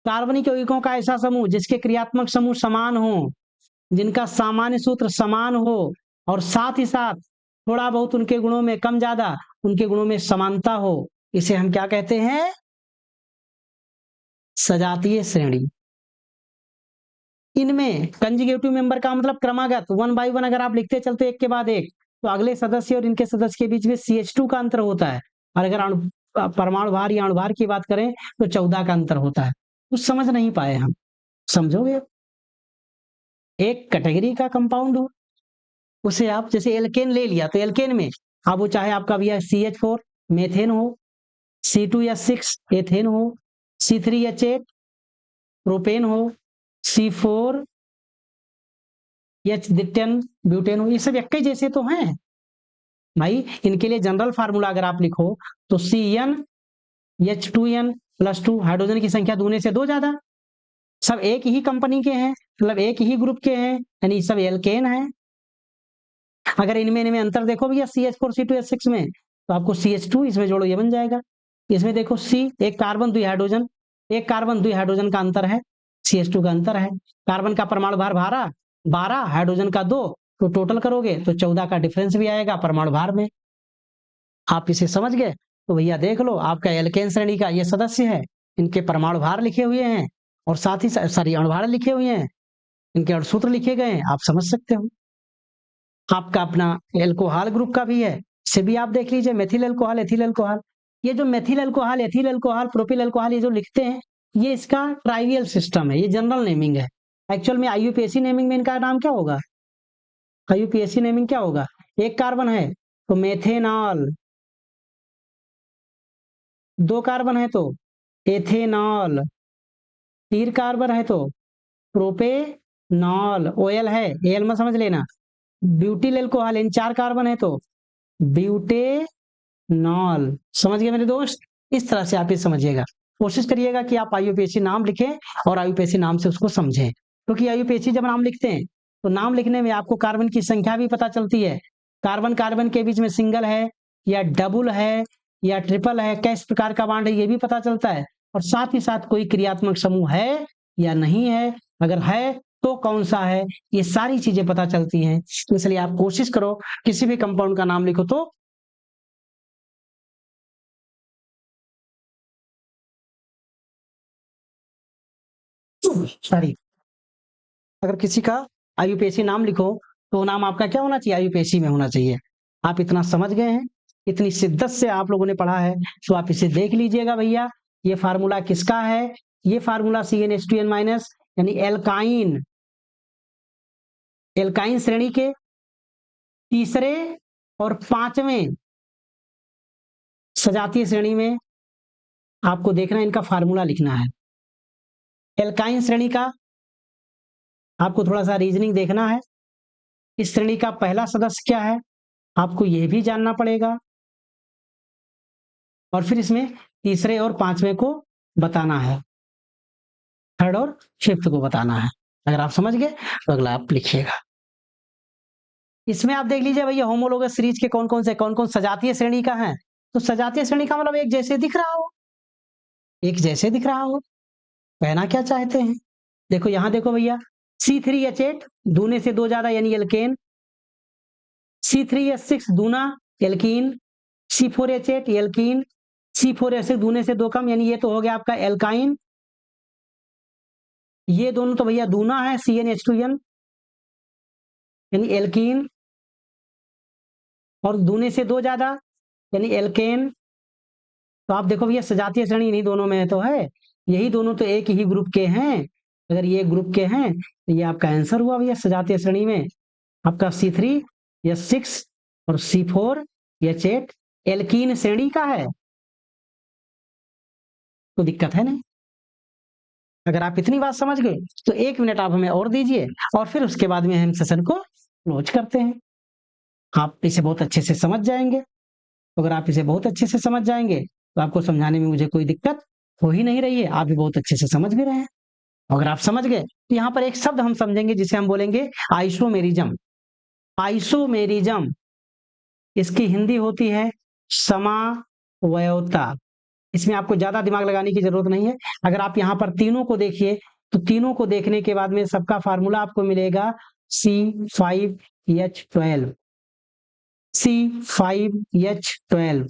A: कार्बनिक यौगिकों का ऐसा समूह जिसके क्रियात्मक समूह समान हो, जिनका सामान्य सूत्र समान हो, और साथ ही साथ थोड़ा बहुत उनके गुणों में कम ज्यादा उनके गुणों में समानता हो, इसे हम क्या कहते हैं? सजातीय श्रेणी। इनमें कंजुगेटिव मेंबर का मतलब क्रमागत, वन बाय वन अगर आप लिखते चलते एक के बाद एक, तो अगले सदस्य और इनके सदस्य के बीच में CH2 का अंतर होता है। और अगर परमाणु भार या अणुभार की बात करें तो 14 का अंतर होता है। कुछ समझ नहीं पाए हम, समझोगे? एक कैटेगरी का कंपाउंड हो, उसे आप जैसे एल्केन ले लिया, तो एल्केन में अब वो चाहे आपका भैया CH4 मेथेन हो, C2H6 एथेन हो, C3H8 प्रोपेन हो, C4 H10 ब्यूटेन हो, ये सब एक ही जैसे तो हैं भाई। इनके लिए जनरल फार्मूला अगर आप लिखो तो CnH2n+2, हाइड्रोजन की संख्या दूने से 2 ज्यादा, सब एक ही कंपनी के हैं, मतलब एक ही ग्रुप के हैं, यानी सब एल्केन है। अगर इनमें अंतर देखो भैया CH4 C2H6 में, तो आपको CH2 इसमें जोड़ो, ये बन जाएगा। इसमें देखो C, एक कार्बन 2 हाइड्रोजन, एक कार्बन 2 हाइड्रोजन का अंतर है, CH2 का अंतर है। कार्बन का परमाणु भार 12, हाइड्रोजन का 2, तो टोटल करोगे तो 14 का डिफरेंस भी आएगा परमाणु भार में। आप इसे समझ गए? तो भैया देख लो, आपका एल्केन श्रेणी का ये सदस्य है, इनके परमाणु भार लिखे हुए हैं, और साथ ही सॉरी अणुभार लिखे हुए हैं, इनके अणुसूत्र लिखे गए हैं, आप समझ सकते हो। आपका अपना एल्कोहल ग्रुप का भी है, इसे भी आप देख लीजिए, मेथिल एल्कोहल, एथिल एल्कोहल। ये जो methyl alcohol, ethyl alcohol, propyl alcohol, ये जो लिखते हैं, ये इसका ट्राइवियल सिस्टम है, ये जनरल नेमिंग है। एक्चुअल में IUPAC नेमिंग में इनका नाम क्या होगा? IUPAC नेमिंग क्या होगा? एक कार्बन है तो मेथेनॉल, 2 कार्बन है तो एथेनॉल, 3 कार्बन है तो प्रोपेनॉल, OL है, AL में समझ लेना। ब्यूटिल एल्कोहल, इन 4 कार्बन है तो ब्यूटेनॉल। समझ गए मेरे दोस्त? इस तरह से आप ये समझिएगा, कोशिश करिएगा कि आप IUPAC नाम लिखें और IUPAC नाम से उसको समझें, क्योंकि IUPAC जब नाम लिखते हैं तो नाम लिखने में आपको कार्बन की संख्या भी पता चलती है, कार्बन कार्बन के बीच में सिंगल है या डबल है या ट्रिपल है, किस प्रकार का बॉन्ड है ये भी पता चलता है, और साथ ही साथ कोई क्रियात्मक समूह है या नहीं है, अगर है तो कौन सा है, ये सारी चीजें पता चलती हैं। तो इसलिए आप कोशिश करो, किसी भी कंपाउंड का नाम लिखो तो सॉरी, अगर किसी का IUPAC नाम लिखो तो नाम आपका क्या होना चाहिए? IUPAC में होना चाहिए। आप इतना समझ गए हैं, इतनी शिद्दत से आप लोगों ने पढ़ा है, तो आप इसे देख लीजिएगा भैया। ये फार्मूला किसका है? ये फार्मूला CnH2n- यानी एल्काइन, एल्काइन श्रेणी के तीसरे और 5वें सजातीय श्रेणी में आपको देखना है, इनका फार्मूला लिखना है। एल्काइन श्रेणी का आपको थोड़ा सा रीजनिंग देखना है, इस श्रेणी का पहला सदस्य क्या है आपको यह भी जानना पड़ेगा, और फिर इसमें तीसरे और 5वें को बताना है, थर्ड और फिफ्थ को बताना है। अगर आप समझ गए तो अगला आप लिखिएगा। इसमें आप देख लीजिए भैया, होमोलोगस सीरीज के कौन कौन सजातीय श्रेणी का है। तो सजातीय श्रेणी का मतलब एक जैसे दिख रहा हो, एक जैसे दिख रहा हो, कहना क्या चाहते हैं? देखो यहां देखो भैया, C3H8 दूने से 2 ज्यादा यानी एल्केन, C3H6 दूना एल्कीन, C4H8 एल्कीन, C4H6 दूने से 2 कम, यानी ये तो हो गया आपका एल्काइन। ये दोनों तो भैया दूना है, CnH2n यानी एल्कीन, और दूने से 2 ज्यादा यानी एल्केन। तो आप देखो भैया, सजातीय श्रेणी इन्हीं दोनों में तो है, यही दोनों तो एक ही ग्रुप के हैं। अगर ये ग्रुप के हैं तो ये आपका आंसर हुआ भैया, सजातीय श्रेणी में आपका C3H6 और C4H8 एल्कीन श्रेणी का है, तो दिक्कत है नहीं। अगर आप इतनी बात समझ गए तो 1 मिनट आप हमें और दीजिए, और फिर उसके बाद में हम सेशन को क्लोज करते हैं। आप इसे बहुत अच्छे से समझ जाएंगे। तो अगर आप इसे बहुत अच्छे से समझ जाएंगे तो आपको समझाने में मुझे कोई दिक्कत हो ही नहीं रही है, आप भी बहुत अच्छे से समझ भी रहे हैं। अगर आप समझ गए तो यहाँ पर एक शब्द हम समझेंगे जिसे हम बोलेंगे आइसोमेरिज्म। आइसोमेरिज्म, इसकी हिंदी होती है समावयवता। इसमें आपको ज्यादा दिमाग लगाने की जरूरत नहीं है। अगर आप यहाँ पर तीनों को देखिए तो तीनों को देखने के बाद में सबका फार्मूला आपको मिलेगा C5H12, C5H12,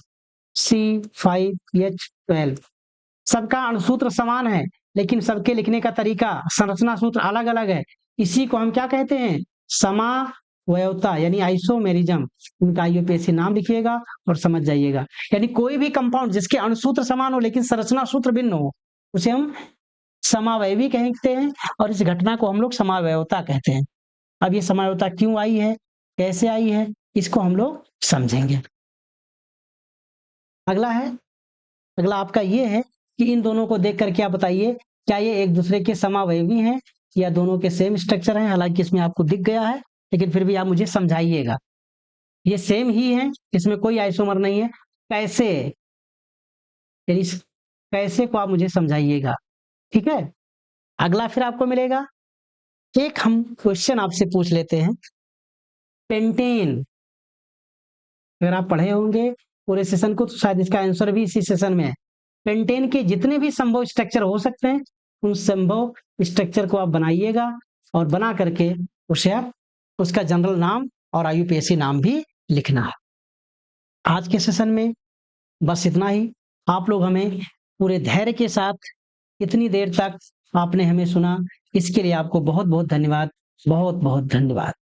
A: C5H12। सबका अणुसूत्र समान है लेकिन सबके लिखने का तरीका, संरचना सूत्र अलग अलग है। इसी को हम क्या कहते हैं? समावयवता यानी आइसोमेरिज्म। इनका आईयूपीएसी नाम लिखिएगा और समझ जाइएगा। यानी कोई भी कंपाउंड जिसके अणुसूत्र समान हो लेकिन संरचना सूत्र भिन्न हो उसे हम समावयवी कहते हैं और इस घटना को हम लोग समावयवता कहते हैं। अब ये समावयवता क्यों आई है, कैसे आई है, इसको हम लोग समझेंगे। अगला आपका ये है कि इन दोनों को देख करके आप बताइए क्या ये एक दूसरे के समावयवी हैं या दोनों के सेम स्ट्रक्चर हैं। हालांकि इसमें आपको दिख गया है लेकिन फिर भी आप मुझे समझाइएगा। ये सेम ही है, इसमें कोई आइसोमर नहीं है। कैसे, यानी कैसे को आप मुझे समझाइएगा, ठीक है। अगला फिर आपको मिलेगा, एक हम क्वेश्चन आपसे पूछ लेते हैं। पेंटेन, अगर आप पढ़े होंगे पूरे सेशन को तो शायद इसका आंसर भी इसी सेशन में है। पेंटेन के जितने भी संभव स्ट्रक्चर हो सकते हैं उन संभव स्ट्रक्चर को आप बनाइएगा और बना करके उसे आप उसका जनरल नाम और आईयूपीएसी नाम भी लिखना है। आज के सेशन में बस इतना ही। आप लोग हमें पूरे धैर्य के साथ इतनी देर तक आपने हमें सुना, इसके लिए आपको बहुत बहुत धन्यवाद, बहुत बहुत धन्यवाद।